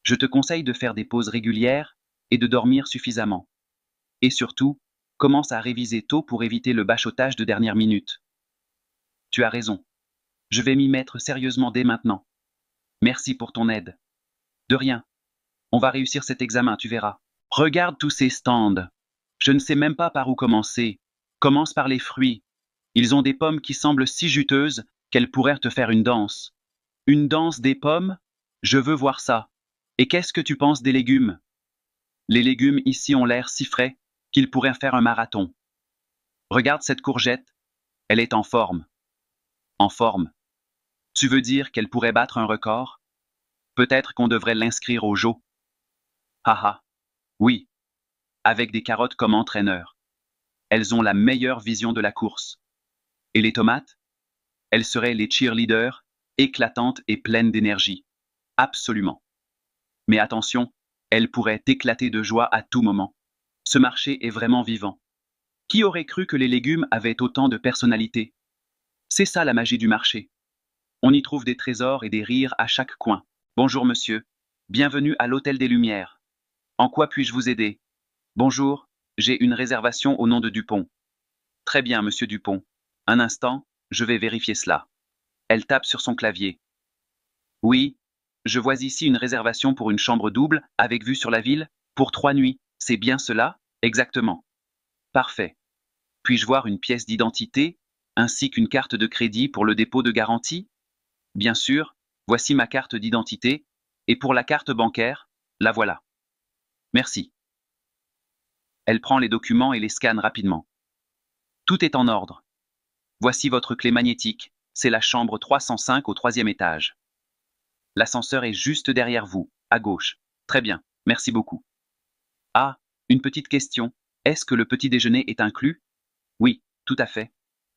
Je te conseille de faire des pauses régulières et de dormir suffisamment. Et surtout, commence à réviser tôt pour éviter le bachotage de dernière minute. Tu as raison. Je vais m'y mettre sérieusement dès maintenant. Merci pour ton aide. De rien. On va réussir cet examen, tu verras. Regarde tous ces stands. Je ne sais même pas par où commencer. Commence par les fruits. Ils ont des pommes qui semblent si juteuses qu'elles pourraient te faire une danse. Une danse des pommes? Je veux voir ça. Et qu'est-ce que tu penses des légumes? Les légumes ici ont l'air si frais qu'ils pourraient faire un marathon. Regarde cette courgette. Elle est en forme. En forme. Tu veux dire qu'elle pourrait battre un record? Peut-être qu'on devrait l'inscrire au JO. Haha. Oui. Avec des carottes comme entraîneur. Elles ont la meilleure vision de la course. Et les tomates? Elles seraient les cheerleaders, éclatantes et pleines d'énergie. Absolument. Mais attention, elles pourraient éclater de joie à tout moment. Ce marché est vraiment vivant. Qui aurait cru que les légumes avaient autant de personnalité? C'est ça la magie du marché. On y trouve des trésors et des rires à chaque coin. Bonjour monsieur. Bienvenue à l'Hôtel des Lumières. En quoi puis-je vous aider? Bonjour, j'ai une réservation au nom de Dupont. Très bien, monsieur Dupont. Un instant, je vais vérifier cela. Elle tape sur son clavier. Oui, je vois ici une réservation pour une chambre double avec vue sur la ville, pour 3 nuits. C'est bien cela? Exactement. Parfait. Puis-je voir une pièce d'identité, ainsi qu'une carte de crédit pour le dépôt de garantie? Bien sûr, voici ma carte d'identité, et pour la carte bancaire, la voilà. Merci. Elle prend les documents et les scanne rapidement. Tout est en ordre. Voici votre clé magnétique, c'est la chambre 305 au 3e étage. L'ascenseur est juste derrière vous, à gauche. Très bien, merci beaucoup. Ah, une petite question. Est-ce que le petit déjeuner est inclus? Oui, tout à fait.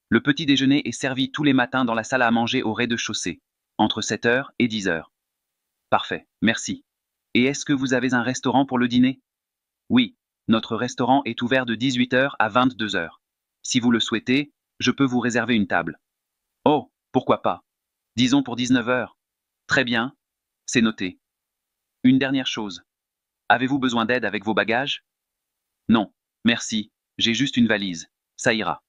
Le petit déjeuner est servi tous les matins dans la salle à manger au rez-de-chaussée, entre 7h et 10h. Parfait, merci. Et est-ce que vous avez un restaurant pour le dîner? Oui, notre restaurant est ouvert de 18h à 22h. Si vous le souhaitez, je peux vous réserver une table. Oh, pourquoi pas? Disons pour 19h. Très bien, c'est noté. Une dernière chose. Avez-vous besoin d'aide avec vos bagages? Non, merci, j'ai juste une valise, ça ira.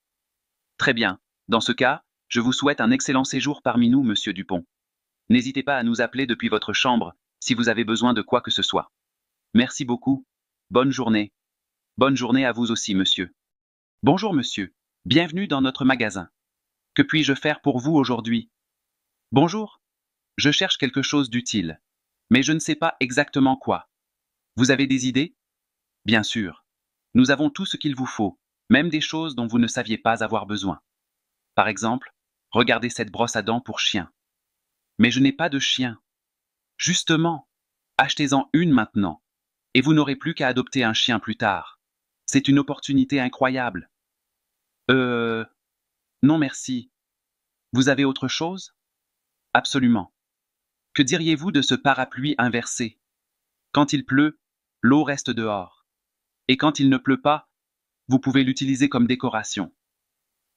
Très bien, dans ce cas, je vous souhaite un excellent séjour parmi nous, monsieur Dupont. N'hésitez pas à nous appeler depuis votre chambre si vous avez besoin de quoi que ce soit. Merci beaucoup. Bonne journée. Bonne journée à vous aussi, monsieur. Bonjour, monsieur. Bienvenue dans notre magasin. Que puis-je faire pour vous aujourd'hui? Bonjour. Je cherche quelque chose d'utile, mais je ne sais pas exactement quoi. Vous avez des idées? Bien sûr. Nous avons tout ce qu'il vous faut, même des choses dont vous ne saviez pas avoir besoin. Par exemple, regardez cette brosse à dents pour chien. Mais je n'ai pas de chien. Justement, achetez-en une maintenant, et vous n'aurez plus qu'à adopter un chien plus tard. C'est une opportunité incroyable. Non merci. Vous avez autre chose? Absolument. Que diriez-vous de ce parapluie inversé? Quand il pleut, l'eau reste dehors. Et quand il ne pleut pas, vous pouvez l'utiliser comme décoration.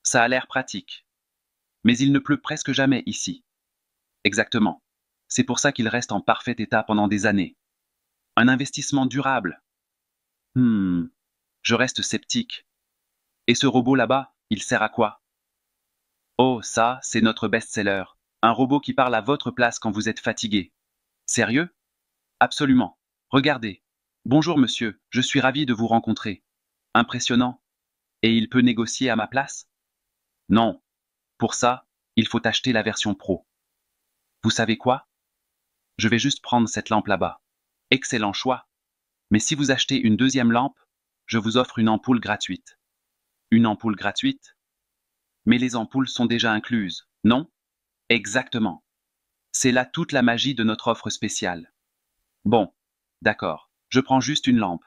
Ça a l'air pratique. Mais il ne pleut presque jamais ici. Exactement. C'est pour ça qu'il reste en parfait état pendant des années. Un investissement durable. Je reste sceptique. Et ce robot là-bas, il sert à quoi? Oh, ça, c'est notre best-seller. Un robot qui parle à votre place quand vous êtes fatigué. Sérieux? Absolument. Regardez. Bonjour monsieur, je suis ravi de vous rencontrer. Impressionnant. Et il peut négocier à ma place? Non. Pour ça, il faut acheter la version pro. Vous savez quoi? Je vais juste prendre cette lampe là-bas. Excellent choix. Mais si vous achetez une deuxième lampe, je vous offre une ampoule gratuite. Une ampoule gratuite? Mais les ampoules sont déjà incluses, non? Exactement. C'est là toute la magie de notre offre spéciale. Bon, d'accord, je prends juste une lampe.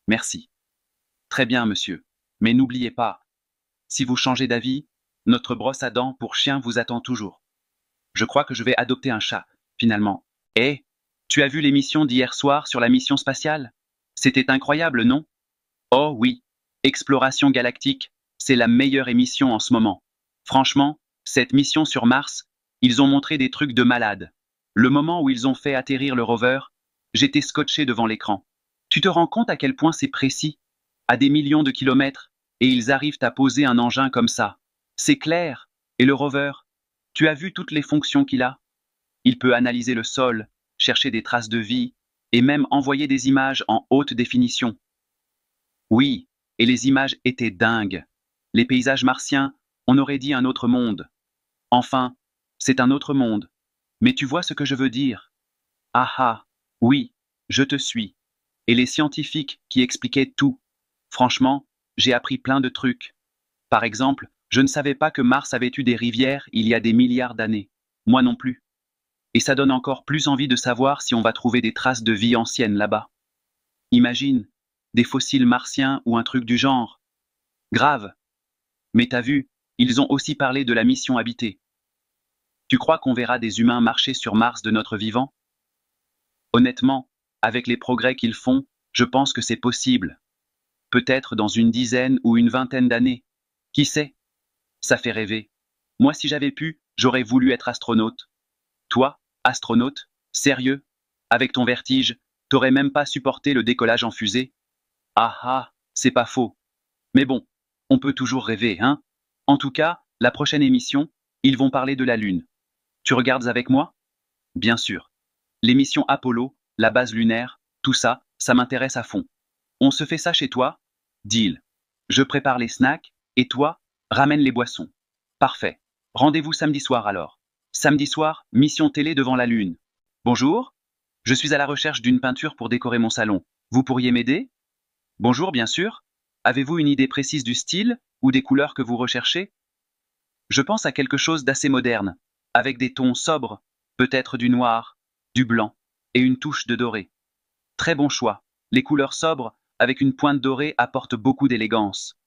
Merci. Très bien, monsieur. Mais n'oubliez pas, si vous changez d'avis, notre brosse à dents pour chien vous attend toujours. Je crois que je vais adopter un chat, finalement. Eh, tu as vu l'émission d'hier soir sur la mission spatiale? C'était incroyable, non? Oh oui, Exploration Galactique, c'est la meilleure émission en ce moment. Franchement, cette mission sur Mars, ils ont montré des trucs de malade. Le moment où ils ont fait atterrir le rover, j'étais scotché devant l'écran. Tu te rends compte à quel point c'est précis? à des millions de kilomètres, et ils arrivent à poser un engin comme ça. C'est clair. Et le rover, tu as vu toutes les fonctions qu'il a? Il peut analyser le sol, chercher des traces de vie, et même envoyer des images en haute définition. Oui, et les images étaient dingues. Les paysages martiens, on aurait dit un autre monde. Enfin, c'est un autre monde. Mais tu vois ce que je veux dire? Ah ah, oui, je te suis. Et les scientifiques qui expliquaient tout. Franchement, j'ai appris plein de trucs. Par exemple, je ne savais pas que Mars avait eu des rivières il y a des milliards d'années. Moi non plus. Et ça donne encore plus envie de savoir si on va trouver des traces de vie ancienne là-bas. Imagine, des fossiles martiens ou un truc du genre. Grave. Mais t'as vu, ils ont aussi parlé de la mission habitée. Tu crois qu'on verra des humains marcher sur Mars de notre vivant? Honnêtement, avec les progrès qu'ils font, je pense que c'est possible. Peut-être dans une dizaine ou une vingtaine d'années. Qui sait? Ça fait rêver. Moi, si j'avais pu, j'aurais voulu être astronaute. Toi, astronaute? Sérieux? Avec ton vertige, t'aurais même pas supporté le décollage en fusée? Ah ah, c'est pas faux. Mais bon, on peut toujours rêver, hein? En tout cas, la prochaine émission, ils vont parler de la Lune. Tu regardes avec moi? Bien sûr. L'émission Apollo, la base lunaire, tout ça, ça m'intéresse à fond. On se fait ça chez toi? Deal. Je prépare les snacks, et toi, ramène les boissons. Parfait. Rendez-vous samedi soir alors. Samedi soir, mission télé devant la Lune. Bonjour. Je suis à la recherche d'une peinture pour décorer mon salon. Vous pourriez m'aider? Bonjour, bien sûr. Avez-vous une idée précise du style ou des couleurs que vous recherchez? Je pense à quelque chose d'assez moderne, avec des tons sobres, peut-être du noir, du blanc et une touche de doré. Très bon choix. Les couleurs sobres avec une pointe dorée apportent beaucoup d'élégance.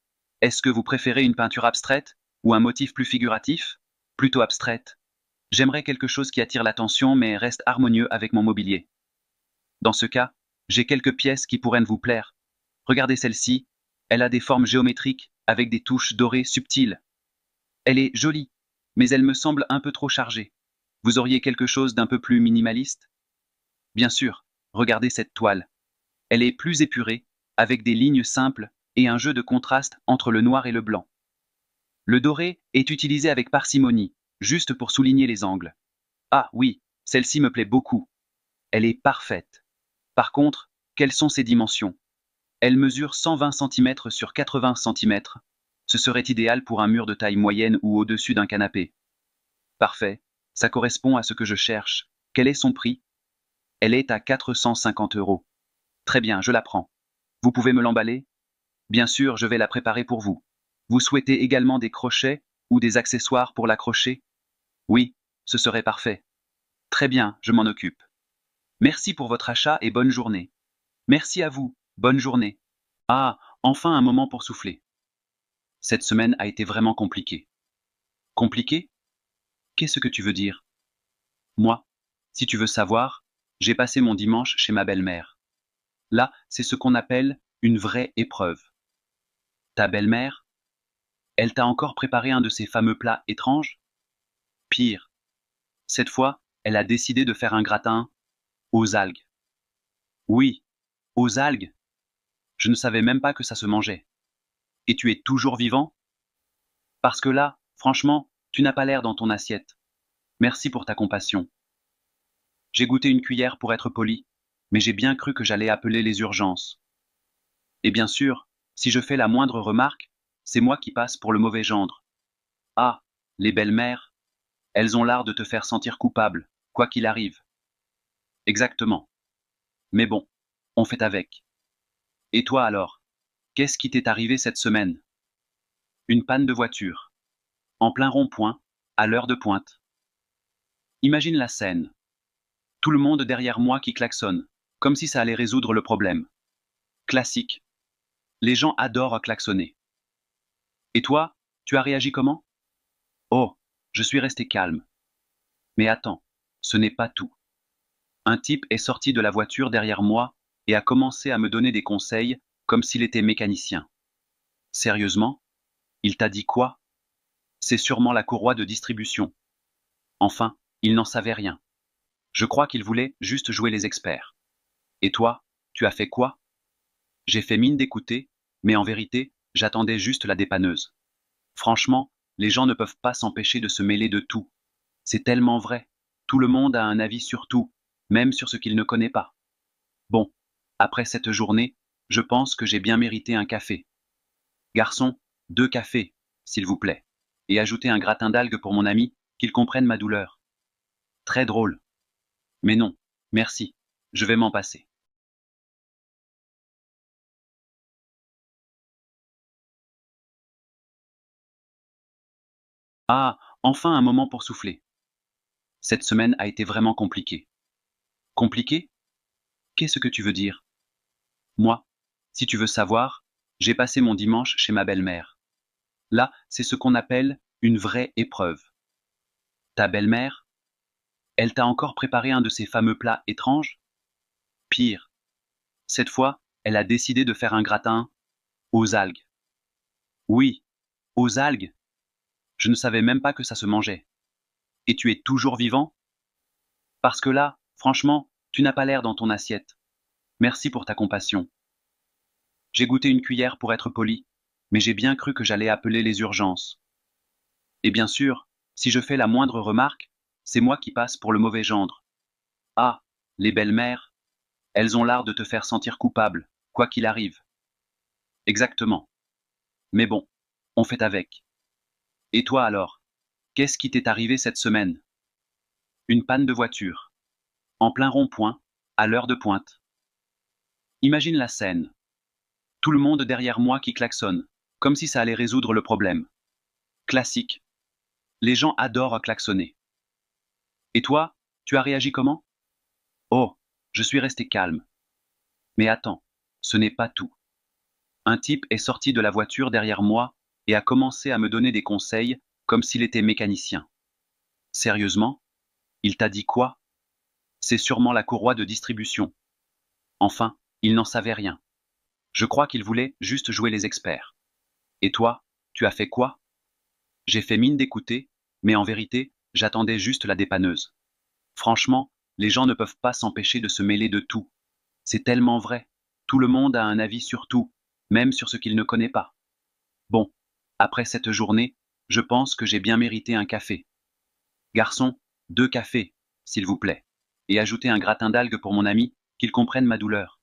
Est-ce que vous préférez une peinture abstraite ou un motif plus figuratif? Plutôt abstraite. J'aimerais quelque chose qui attire l'attention mais reste harmonieux avec mon mobilier. Dans ce cas, j'ai quelques pièces qui pourraient vous plaire. Regardez celle-ci, elle a des formes géométriques avec des touches dorées subtiles. Elle est jolie, mais elle me semble un peu trop chargée. Vous auriez quelque chose d'un peu plus minimaliste? Bien sûr, regardez cette toile. Elle est plus épurée, avec des lignes simples et un jeu de contraste entre le noir et le blanc. Le doré est utilisé avec parcimonie, juste pour souligner les angles. Ah oui, celle-ci me plaît beaucoup. Elle est parfaite. Par contre, quelles sont ses dimensions? Elle mesure 120 cm sur 80 cm. Ce serait idéal pour un mur de taille moyenne ou au-dessus d'un canapé. Parfait, ça correspond à ce que je cherche. Quel est son prix? Elle est à 450 €. Très bien, je la prends. Vous pouvez me l'emballer? Bien sûr, je vais la préparer pour vous. Vous souhaitez également des crochets ou des accessoires pour l'accrocher? Oui, ce serait parfait. Très bien, je m'en occupe. Merci pour votre achat et bonne journée. Merci à vous, bonne journée. Ah, enfin un moment pour souffler. Cette semaine a été vraiment compliquée. Compliquée? Qu'est-ce que tu veux dire? Moi, si tu veux savoir, j'ai passé mon dimanche chez ma belle-mère. Là, c'est ce qu'on appelle une vraie épreuve. Ta belle-mère? Elle t'a encore préparé un de ces fameux plats étranges? Pire. Cette fois, elle a décidé de faire un gratin aux algues. Oui, aux algues. Je ne savais même pas que ça se mangeait. Et tu es toujours vivant? Parce que là, franchement, tu n'as pas l'air dans ton assiette. Merci pour ta compassion. J'ai goûté une cuillère pour être poli, mais j'ai bien cru que j'allais appeler les urgences. Et bien sûr, si je fais la moindre remarque, c'est moi qui passe pour le mauvais gendre. Ah, les belles-mères, elles ont l'art de te faire sentir coupable, quoi qu'il arrive. Exactement. Mais bon, on fait avec. Et toi alors, qu'est-ce qui t'est arrivé cette semaine? Une panne de voiture. En plein rond-point, à l'heure de pointe. Imagine la scène. Tout le monde derrière moi qui klaxonne, comme si ça allait résoudre le problème. Classique. Les gens adorent klaxonner. Et toi, tu as réagi comment? Oh, je suis resté calme. Mais attends, ce n'est pas tout. Un type est sorti de la voiture derrière moi et a commencé à me donner des conseils comme s'il était mécanicien. Sérieusement? Il t'a dit quoi? C'est sûrement la courroie de distribution. Enfin, il n'en savait rien. Je crois qu'il voulait juste jouer les experts. Et toi, tu as fait quoi? J'ai fait mine d'écouter, mais en vérité, j'attendais juste la dépanneuse. Franchement, les gens ne peuvent pas s'empêcher de se mêler de tout. C'est tellement vrai. Tout le monde a un avis sur tout, même sur ce qu'il ne connaît pas. Bon, après cette journée, je pense que j'ai bien mérité un café. Garçon, 2 cafés, s'il vous plaît. Et ajoutez un gratin d'algues pour mon ami, qu'il comprenne ma douleur. Très drôle. Mais non, merci, je vais m'en passer. Ah, enfin un moment pour souffler. Cette semaine a été vraiment compliquée. Compliquée? Qu'est-ce que tu veux dire? Moi, si tu veux savoir, j'ai passé mon dimanche chez ma belle-mère. Là, c'est ce qu'on appelle une vraie épreuve. Ta belle-mère, elle t'a encore préparé un de ces fameux plats étranges? Pire, cette fois, elle a décidé de faire un gratin aux algues. Oui, aux algues. Je ne savais même pas que ça se mangeait. Et tu es toujours vivant? Parce que là, franchement, tu n'as pas l'air dans ton assiette. Merci pour ta compassion. J'ai goûté une cuillère pour être poli, mais j'ai bien cru que j'allais appeler les urgences. Et bien sûr, si je fais la moindre remarque, c'est moi qui passe pour le mauvais gendre. Ah, les belles-mères, elles ont l'art de te faire sentir coupable, quoi qu'il arrive. Exactement. Mais bon, on fait avec. Et toi alors, qu'est-ce qui t'est arrivé cette semaine? Une panne de voiture. En plein rond-point, à l'heure de pointe. Imagine la scène. Tout le monde derrière moi qui klaxonne, comme si ça allait résoudre le problème. Classique. Les gens adorent klaxonner. Et toi, tu as réagi comment? Oh, je suis resté calme. Mais attends, ce n'est pas tout. Un type est sorti de la voiture derrière moi et a commencé à me donner des conseils comme s'il était mécanicien. Sérieusement? Il t'a dit quoi? C'est sûrement la courroie de distribution. Enfin, il n'en savait rien. Je crois qu'il voulait juste jouer les experts. Et toi, tu as fait quoi? J'ai fait mine d'écouter, mais en vérité, j'attendais juste la dépanneuse. Franchement, les gens ne peuvent pas s'empêcher de se mêler de tout. C'est tellement vrai. Tout le monde a un avis sur tout, même sur ce qu'il ne connaît pas. Bon, après cette journée, je pense que j'ai bien mérité un café. Garçon, 2 cafés, s'il vous plaît. Et ajoutez un gratin d'algues pour mon ami, qu'il comprenne ma douleur.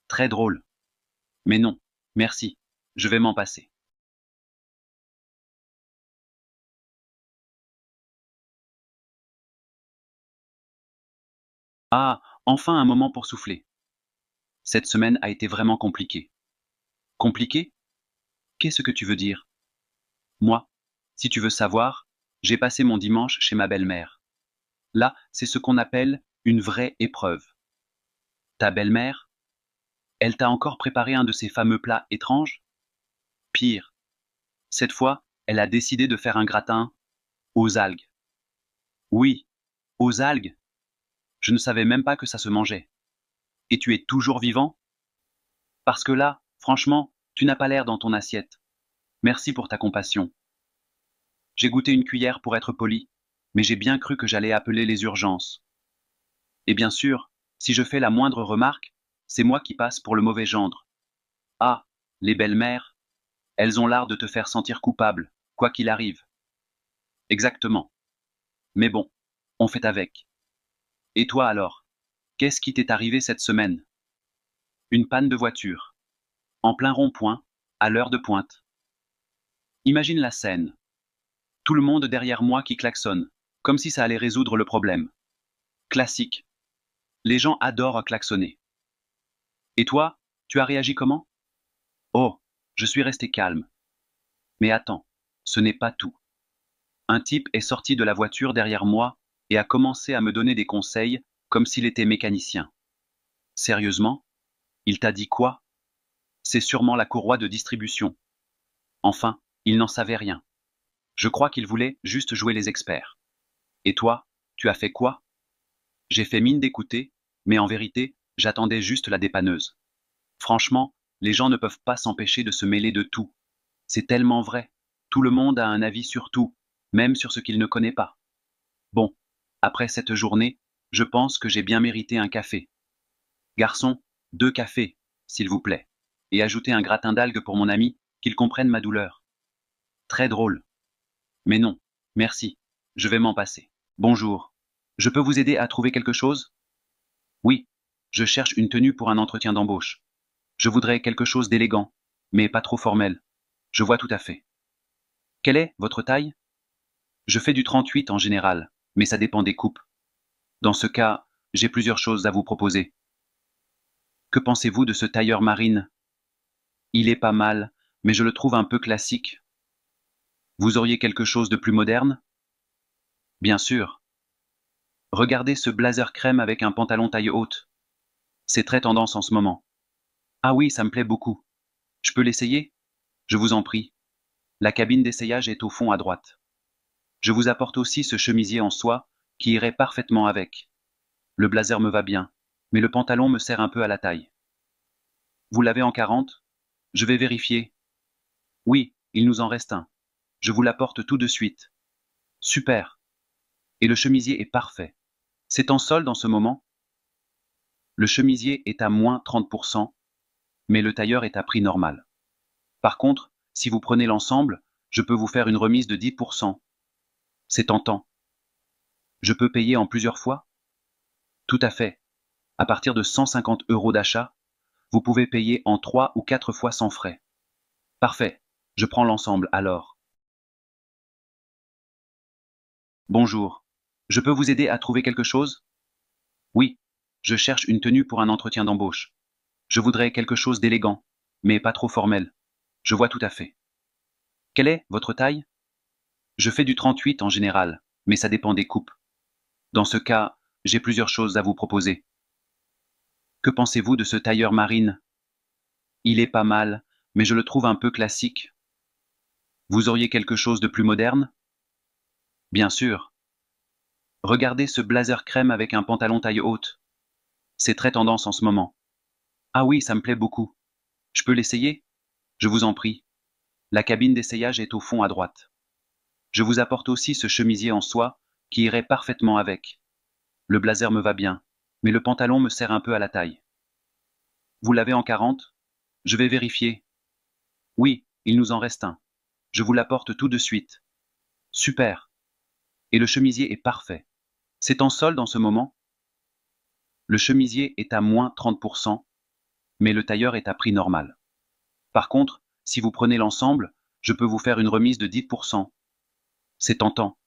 Très drôle. Mais non, merci, je vais m'en passer. Ah, enfin un moment pour souffler. Cette semaine a été vraiment compliquée. Compliquée? Qu'est-ce que tu veux dire? Moi, si tu veux savoir, j'ai passé mon dimanche chez ma belle-mère. Là, c'est ce qu'on appelle une vraie épreuve. Ta belle-mère, elle t'a encore préparé un de ces fameux plats étranges? Pire, cette fois, elle a décidé de faire un gratin aux algues. Oui, aux algues. Je ne savais même pas que ça se mangeait. Et tu es toujours vivant? Parce que là, franchement, tu n'as pas l'air dans ton assiette. Merci pour ta compassion. J'ai goûté une cuillère pour être poli, mais j'ai bien cru que j'allais appeler les urgences. Et bien sûr, si je fais la moindre remarque, c'est moi qui passe pour le mauvais gendre. Ah, les belles-mères, elles ont l'art de te faire sentir coupable, quoi qu'il arrive. Exactement. Mais bon, on fait avec. Et toi alors, qu'est-ce qui t'est arrivé cette semaine? Une panne de voiture. En plein rond-point, à l'heure de pointe. Imagine la scène. Tout le monde derrière moi qui klaxonne, comme si ça allait résoudre le problème. Classique. Les gens adorent klaxonner. Et toi, tu as réagi comment? Oh, je suis resté calme. Mais attends, ce n'est pas tout. Un type est sorti de la voiture derrière moi et a commencé à me donner des conseils comme s'il était mécanicien. Sérieusement? Il t'a dit quoi? C'est sûrement la courroie de distribution. Enfin, il n'en savait rien. Je crois qu'il voulait juste jouer les experts. Et toi, tu as fait quoi? J'ai fait mine d'écouter, mais en vérité, j'attendais juste la dépanneuse. Franchement, les gens ne peuvent pas s'empêcher de se mêler de tout. C'est tellement vrai. Tout le monde a un avis sur tout, même sur ce qu'il ne connaît pas. Bon, après cette journée, je pense que j'ai bien mérité un café. Garçon, 2 cafés, s'il vous plaît. et ajouter un gratin d'algues pour mon ami, qu'il comprenne ma douleur. Très drôle. Mais non, merci. Je vais m'en passer. Bonjour. Je peux vous aider à trouver quelque chose? Oui, je cherche une tenue pour un entretien d'embauche. Je voudrais quelque chose d'élégant, mais pas trop formel. Je vois tout à fait. Quelle est votre taille? Je fais du 38 en général, mais ça dépend des coupes. Dans ce cas, j'ai plusieurs choses à vous proposer. Que pensez-vous de ce tailleur marine? Il est pas mal, mais je le trouve un peu classique. Vous auriez quelque chose de plus moderne? Bien sûr. Regardez ce blazer crème avec un pantalon taille haute. C'est très tendance en ce moment. Ah oui, ça me plaît beaucoup. Je peux l'essayer? Je vous en prie. La cabine d'essayage est au fond à droite. Je vous apporte aussi ce chemisier en soie qui irait parfaitement avec. Le blazer me va bien, mais le pantalon me serre un peu à la taille. Vous l'avez en 40? Je vais vérifier. Oui, il nous en reste un. Je vous l'apporte tout de suite. Super. Et le chemisier est parfait. C'est en solde en ce moment? Le chemisier est à moins 30%, mais le tailleur est à prix normal. Par contre, si vous prenez l'ensemble, je peux vous faire une remise de 10%. C'est tentant. Je peux payer en plusieurs fois? Tout à fait. À partir de 150 € d'achat, vous pouvez payer en 3 ou 4 fois sans frais. Parfait. Je prends l'ensemble alors. Bonjour. Je peux vous aider à trouver quelque chose? Oui, je cherche une tenue pour un entretien d'embauche. Je voudrais quelque chose d'élégant, mais pas trop formel. Je vois tout à fait. Quelle est votre taille? Je fais du 38 en général, mais ça dépend des coupes. Dans ce cas, j'ai plusieurs choses à vous proposer. Que pensez-vous de ce tailleur marine? Il est pas mal, mais je le trouve un peu classique. Vous auriez quelque chose de plus moderne? Bien sûr. Regardez ce blazer crème avec un pantalon taille haute. C'est très tendance en ce moment. Ah oui, ça me plaît beaucoup. Je peux l'essayer? Je vous en prie. La cabine d'essayage est au fond à droite. Je vous apporte aussi ce chemisier en soie qui irait parfaitement avec. Le blazer me va bien, mais le pantalon me serre un peu à la taille. Vous l'avez en 40? Je vais vérifier. Oui, il nous en reste un. Je vous l'apporte tout de suite. Super. Et le chemisier est parfait. C'est en solde en ce moment? Le chemisier est à moins 30%, mais le tailleur est à prix normal. Par contre, si vous prenez l'ensemble, je peux vous faire une remise de 10%. C'est tentant.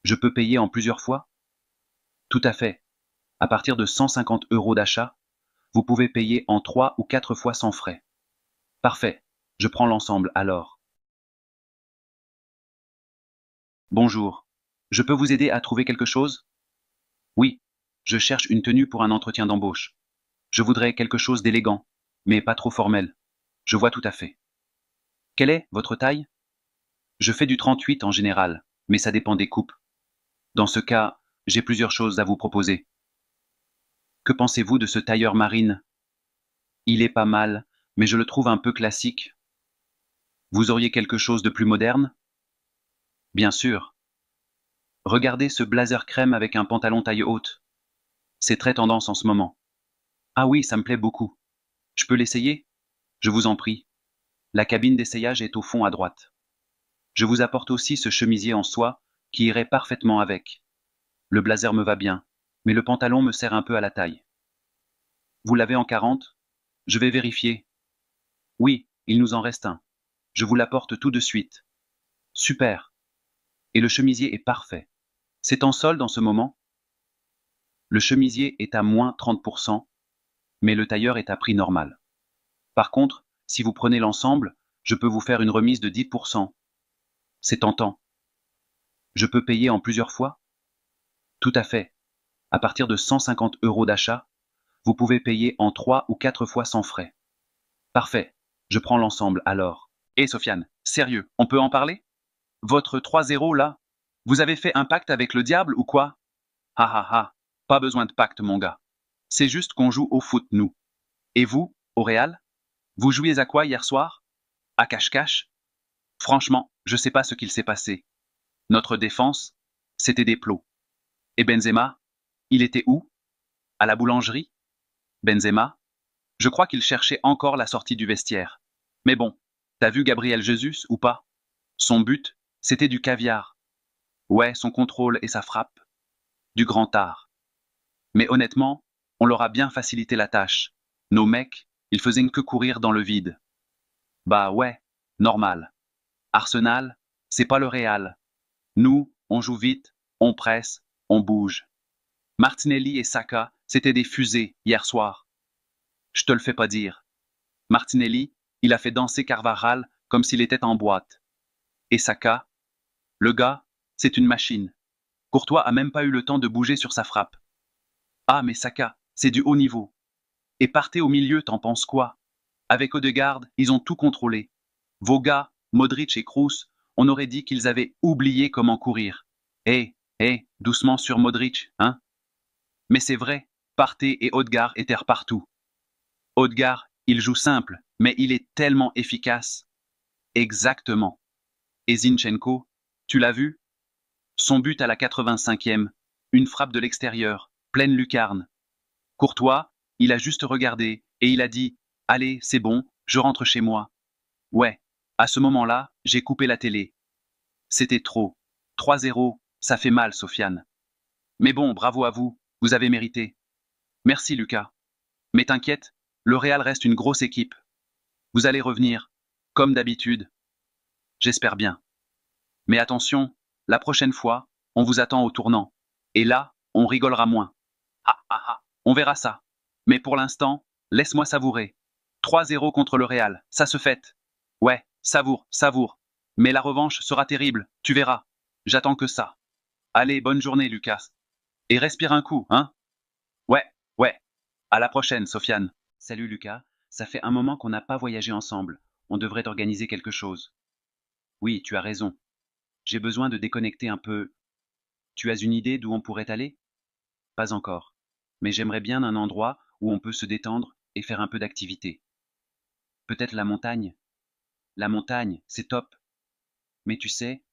Je peux payer en plusieurs fois? Tout à fait. À partir de 150 € d'achat, vous pouvez payer en 3 ou 4 fois sans frais. Parfait. Je prends l'ensemble alors. Bonjour. Je peux vous aider à trouver quelque chose? Oui, je cherche une tenue pour un entretien d'embauche. Je voudrais quelque chose d'élégant, mais pas trop formel. Je vois tout à fait. Quelle est votre taille? Je fais du 38 en général, mais ça dépend des coupes. Dans ce cas, j'ai plusieurs choses à vous proposer. Que pensez-vous de ce tailleur marine? Il est pas mal, mais je le trouve un peu classique. Vous auriez quelque chose de plus moderne? Bien sûr. Regardez ce blazer crème avec un pantalon taille haute. C'est très tendance en ce moment. Ah oui, ça me plaît beaucoup. Je peux l'essayer? Je vous en prie. La cabine d'essayage est au fond à droite. Je vous apporte aussi ce chemisier en soie qui irait parfaitement avec. Le blazer me va bien, mais le pantalon me serre un peu à la taille. Vous l'avez en 40? Je vais vérifier. Oui, il nous en reste un. Je vous l'apporte tout de suite. Super. Et le chemisier est parfait. C'est en solde en ce moment? Le chemisier est à moins 30%, mais le tailleur est à prix normal. Par contre, si vous prenez l'ensemble, je peux vous faire une remise de 10%. C'est tentant. Je peux payer en plusieurs fois? Tout à fait. À partir de 150 € d'achat, vous pouvez payer en 3 ou 4 fois sans frais. Parfait. Je prends l'ensemble alors. Hé Sofiane, sérieux, on peut en parler? Votre 3-0 là? Vous avez fait un pacte avec le diable ou quoi? Ha ha ha, pas besoin de pacte mon gars. C'est juste qu'on joue au foot nous. Et vous, au Real? Vous jouiez à quoi hier soir? À cache-cache? Franchement, je sais pas ce qu'il s'est passé. Notre défense, c'était des plots. Et Benzema, il était où? À la boulangerie? Benzema? Je crois qu'il cherchait encore la sortie du vestiaire. Mais bon, t'as vu Gabriel Jesus ou pas? Son but, c'était du caviar. Ouais, son contrôle et sa frappe. Du grand art. Mais honnêtement, on leur a bien facilité la tâche. Nos mecs, ils faisaient que courir dans le vide. Bah ouais, normal. Arsenal, c'est pas le Real. Nous, on joue vite, on presse, on bouge. Martinelli et Saka, c'était des fusées hier soir. Je te le fais pas dire. Martinelli, il a fait danser Carvajal comme s'il était en boîte. Et Saka, le gars, c'est une machine. Courtois a même pas eu le temps de bouger sur sa frappe. Ah mais Saka, c'est du haut niveau. Et partez au milieu, t'en penses quoi? Avec Odegaard, ils ont tout contrôlé. Vos gars, Modric et Kroos, on aurait dit qu'ils avaient oublié comment courir. Doucement sur Modric, hein? Mais c'est vrai, Partey et Odegaard étaient partout. Odegaard, il joue simple, mais il est tellement efficace. Exactement. Et Zinchenko, tu l'as vu? Son but à la 85e, une frappe de l'extérieur, pleine lucarne. Courtois, il a juste regardé, et il a dit « Allez, c'est bon, je rentre chez moi ». Ouais, à ce moment-là, j'ai coupé la télé. C'était trop. 3-0, ça fait mal, Sofiane. Mais bon, bravo à vous, vous avez mérité. Merci, Lucas. Mais t'inquiète, le Real reste une grosse équipe. Vous allez revenir, comme d'habitude. J'espère bien. Mais attention, la prochaine fois, on vous attend au tournant. Et là, on rigolera moins. On verra ça. Mais pour l'instant, laisse-moi savourer. 3-0 contre le Real, ça se fête. Ouais, savoure, savoure. Mais la revanche sera terrible, tu verras. J'attends que ça. Allez, bonne journée, Lucas. Et respire un coup, hein? Ouais. À la prochaine, Sofiane. Salut, Lucas. Ça fait un moment qu'on n'a pas voyagé ensemble. On devrait organiser quelque chose. Oui, tu as raison. J'ai besoin de déconnecter un peu. Tu as une idée d'où on pourrait aller? Pas encore. Mais j'aimerais bien un endroit où on peut se détendre et faire un peu d'activité. Peut-être la montagne. La montagne, c'est top. Mais tu sais,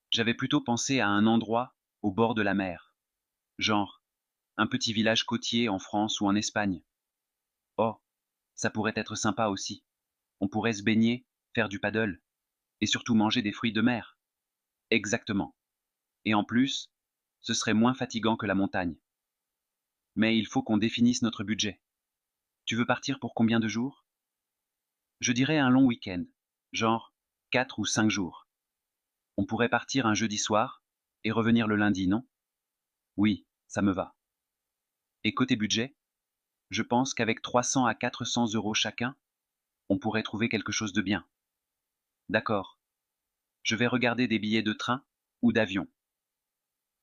j'avais plutôt pensé à un endroit au bord de la mer. Genre, un petit village côtier en France ou en Espagne. Oh, ça pourrait être sympa aussi. On pourrait se baigner, faire du paddle, et surtout manger des fruits de mer. Exactement. Et en plus, ce serait moins fatigant que la montagne. Mais il faut qu'on définisse notre budget. Tu veux partir pour combien de jours? Je dirais un long week-end, genre 4 ou 5 jours. On pourrait partir un jeudi soir et revenir le lundi, non? Oui, ça me va. Et côté budget, je pense qu'avec 300 à 400 euros chacun, on pourrait trouver quelque chose de bien. D'accord. Je vais regarder des billets de train ou d'avion.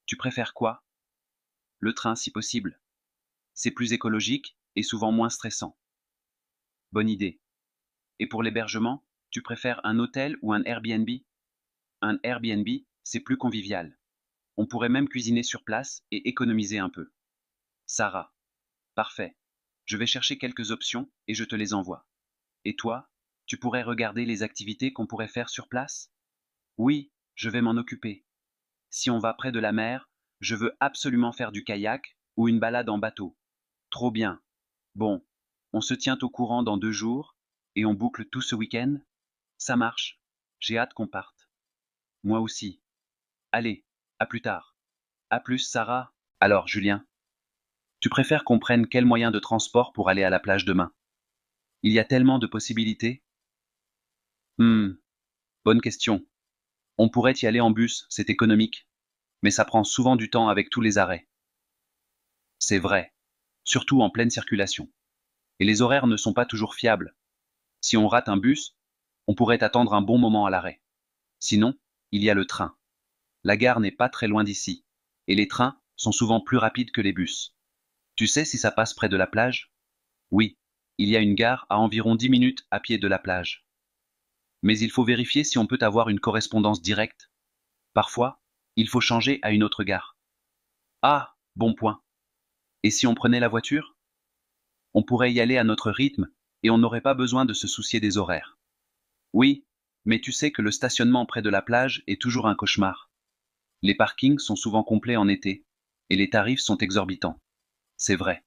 Tu préfères quoi? Le train si possible. C'est plus écologique et souvent moins stressant. Bonne idée. Et pour l'hébergement, tu préfères un hôtel ou un Airbnb? Un Airbnb, c'est plus convivial. On pourrait même cuisiner sur place et économiser un peu. Sarah. Parfait. Je vais chercher quelques options et je te les envoie. Et toi, tu pourrais regarder les activités qu'on pourrait faire sur place? Oui, je vais m'en occuper. Si on va près de la mer, je veux absolument faire du kayak ou une balade en bateau. Trop bien. Bon, on se tient au courant dans 2 jours et on boucle tout ce week-end? Ça marche. J'ai hâte qu'on parte. Moi aussi. Allez, à plus tard. À plus, Sarah. Alors, Julien, tu préfères qu'on prenne quel moyen de transport pour aller à la plage demain? Il y a tellement de possibilités. Bonne question. On pourrait y aller en bus, c'est économique. Mais ça prend souvent du temps avec tous les arrêts. C'est vrai. Surtout en pleine circulation. Et les horaires ne sont pas toujours fiables. Si on rate un bus, on pourrait attendre un bon moment à l'arrêt. Sinon, il y a le train. La gare n'est pas très loin d'ici. Et les trains sont souvent plus rapides que les bus. Tu sais si ça passe près de la plage? Oui, il y a une gare à environ 10 minutes à pied de la plage. Mais il faut vérifier si on peut avoir une correspondance directe. Parfois, il faut changer à une autre gare. Ah, bon point. Et si on prenait la voiture? On pourrait y aller à notre rythme et on n'aurait pas besoin de se soucier des horaires. Oui, mais tu sais que le stationnement près de la plage est toujours un cauchemar. Les parkings sont souvent complets en été et les tarifs sont exorbitants. C'est vrai.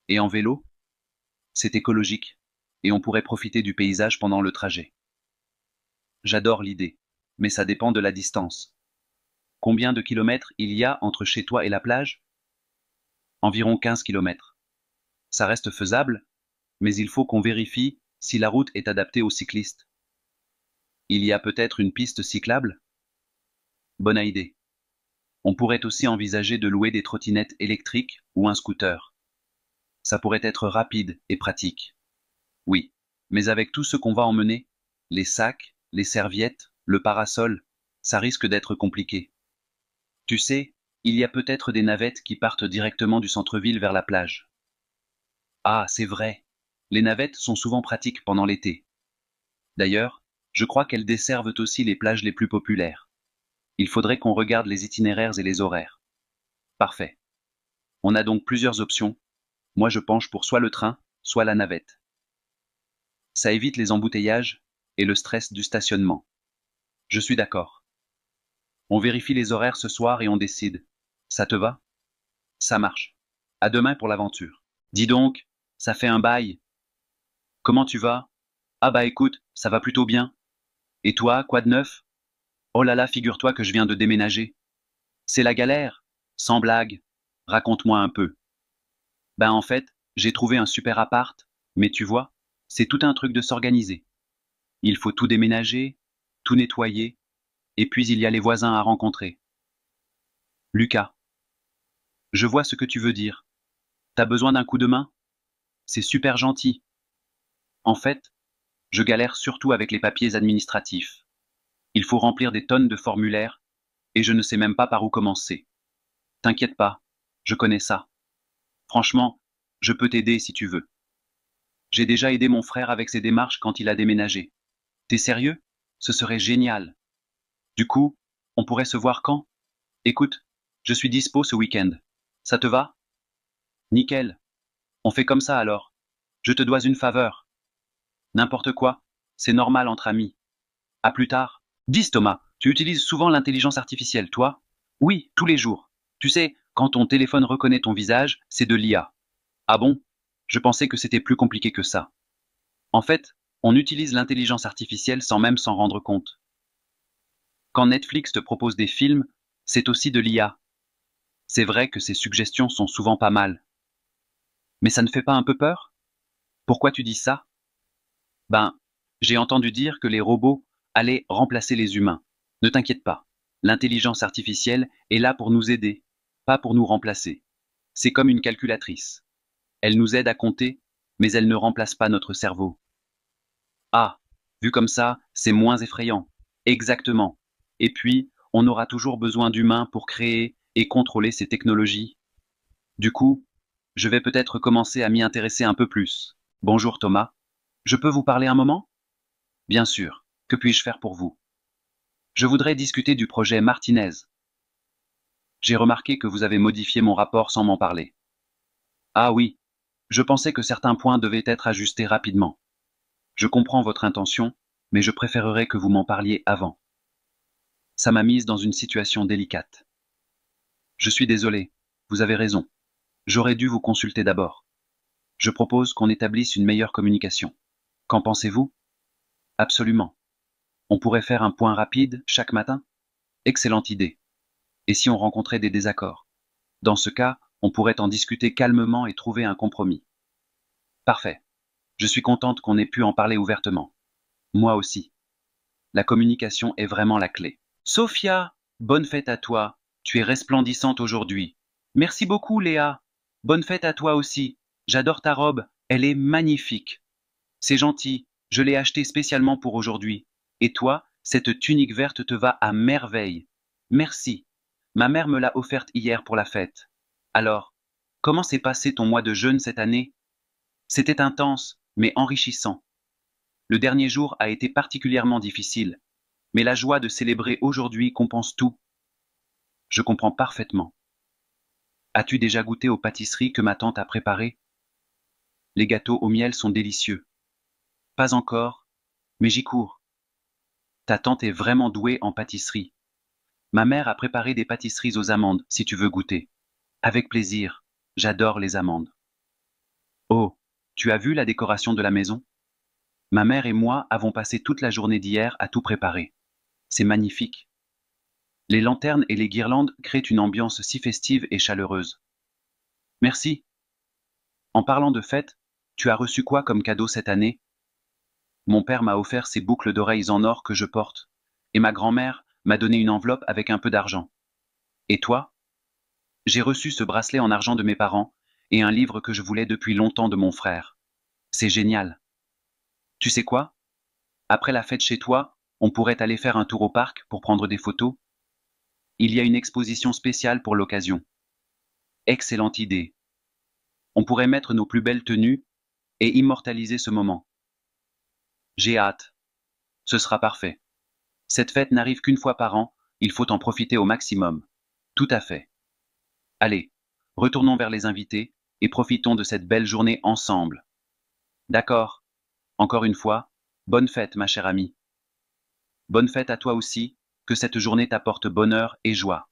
Et en vélo? c'est écologique, et on pourrait profiter du paysage pendant le trajet. J'adore l'idée, mais ça dépend de la distance. Combien de kilomètres il y a entre chez toi et la plage? Environ 15 kilomètres. Ça reste faisable, mais il faut qu'on vérifie si la route est adaptée aux cyclistes. Il y a peut-être une piste cyclable? Bonne idée. On pourrait aussi envisager de louer des trottinettes électriques ou un scooter. Ça pourrait être rapide et pratique. Oui, mais avec tout ce qu'on va emmener, les sacs, les serviettes, le parasol, ça risque d'être compliqué. Tu sais, il y a peut-être des navettes qui partent directement du centre-ville vers la plage. Ah, c'est vrai. Les navettes sont souvent pratiques pendant l'été. D'ailleurs, je crois qu'elles desservent aussi les plages les plus populaires. Il faudrait qu'on regarde les itinéraires et les horaires. Parfait. On a donc plusieurs options. Moi, je penche pour soit le train, soit la navette. Ça évite les embouteillages et le stress du stationnement. Je suis d'accord. On vérifie les horaires ce soir et on décide. Ça te va? Ça marche. À demain pour l'aventure. Dis donc, ça fait un bail. Comment tu vas? Ah bah écoute, ça va plutôt bien. Et toi, quoi de neuf? Oh là là, figure-toi que je viens de déménager. C'est la galère. Sans blague. Raconte-moi un peu. Ben en fait, j'ai trouvé un super appart, mais tu vois, c'est tout un truc de s'organiser. Il faut tout déménager, tout nettoyer, et puis il y a les voisins à rencontrer. Lucas. Je vois ce que tu veux dire. T'as besoin d'un coup de main? C'est super gentil. En fait, je galère surtout avec les papiers administratifs. Il faut remplir des tonnes de formulaires, et je ne sais même pas par où commencer. T'inquiète pas, je connais ça. Franchement, je peux t'aider si tu veux. J'ai déjà aidé mon frère avec ses démarches quand il a déménagé. T'es sérieux? Ce serait génial. Du coup, on pourrait se voir quand? Écoute, je suis dispo ce week-end. Ça te va? Nickel. On fait comme ça alors. Je te dois une faveur. N'importe quoi, c'est normal entre amis. À plus tard. Dis Thomas, tu utilises souvent l'intelligence artificielle, toi? Oui, tous les jours. Tu sais, quand ton téléphone reconnaît ton visage, c'est de l'IA. Ah bon? Je pensais que c'était plus compliqué que ça. En fait, on utilise l'intelligence artificielle sans même s'en rendre compte. Quand Netflix te propose des films, c'est aussi de l'IA. C'est vrai que ses suggestions sont souvent pas mal. Mais ça ne fait pas un peu peur? Pourquoi tu dis ça? Ben, j'ai entendu dire que les robots allaient remplacer les humains. Ne t'inquiète pas, l'intelligence artificielle est là pour nous aider, pas pour nous remplacer. C'est comme une calculatrice. Elle nous aide à compter, mais elle ne remplace pas notre cerveau. Ah, vu comme ça, c'est moins effrayant. Exactement. Et puis, on aura toujours besoin d'humains pour créer et contrôler ces technologies. Du coup, je vais peut-être commencer à m'y intéresser un peu plus. Bonjour Thomas. Je peux vous parler un moment? Bien sûr. Que puis-je faire pour vous? Je voudrais discuter du projet Martinez. J'ai remarqué que vous avez modifié mon rapport sans m'en parler. Ah oui, je pensais que certains points devaient être ajustés rapidement. Je comprends votre intention, mais je préférerais que vous m'en parliez avant. Ça m'a mise dans une situation délicate. Je suis désolé, vous avez raison. J'aurais dû vous consulter d'abord. Je propose qu'on établisse une meilleure communication. Qu'en pensez-vous? Absolument. On pourrait faire un point rapide chaque matin? Excellente idée. Et si on rencontrait des désaccords? Dans ce cas, on pourrait en discuter calmement et trouver un compromis. Parfait. Je suis contente qu'on ait pu en parler ouvertement. Moi aussi. La communication est vraiment la clé. Sophia, bonne fête à toi. Tu es resplendissante aujourd'hui. Merci beaucoup, Léa. Bonne fête à toi aussi. J'adore ta robe. Elle est magnifique. C'est gentil. Je l'ai achetée spécialement pour aujourd'hui. Et toi, cette tunique verte te va à merveille. Merci. Ma mère me l'a offerte hier pour la fête. Alors, comment s'est passé ton mois de jeûne cette année? C'était intense, mais enrichissant. Le dernier jour a été particulièrement difficile, mais la joie de célébrer aujourd'hui compense tout. Je comprends parfaitement. As-tu déjà goûté aux pâtisseries que ma tante a préparées? Les gâteaux au miel sont délicieux. Pas encore, mais j'y cours. Ta tante est vraiment douée en pâtisserie. Ma mère a préparé des pâtisseries aux amandes, si tu veux goûter. Avec plaisir, j'adore les amandes. Oh, Tu as vu la décoration de la maison? Ma mère et moi avons passé toute la journée d'hier à tout préparer. C'est magnifique. Les lanternes et les guirlandes créent une ambiance si festive et chaleureuse. Merci. En parlant de fête, tu as reçu quoi comme cadeau cette année? Mon père m'a offert ces boucles d'oreilles en or que je porte, et ma grand-mère m'a donné une enveloppe avec un peu d'argent. Et toi? J'ai reçu ce bracelet en argent de mes parents et un livre que je voulais depuis longtemps de mon frère. C'est génial. Tu sais quoi? Après la fête chez toi, on pourrait aller faire un tour au parc pour prendre des photos. Il y a une exposition spéciale pour l'occasion. Excellente idée. On pourrait mettre nos plus belles tenues et immortaliser ce moment. J'ai hâte. Ce sera parfait. Cette fête n'arrive qu'une fois par an, il faut en profiter au maximum. Tout à fait. Allez, retournons vers les invités et profitons de cette belle journée ensemble. D'accord. Encore une fois, bonne fête, ma chère amie. Bonne fête à toi aussi, que cette journée t'apporte bonheur et joie.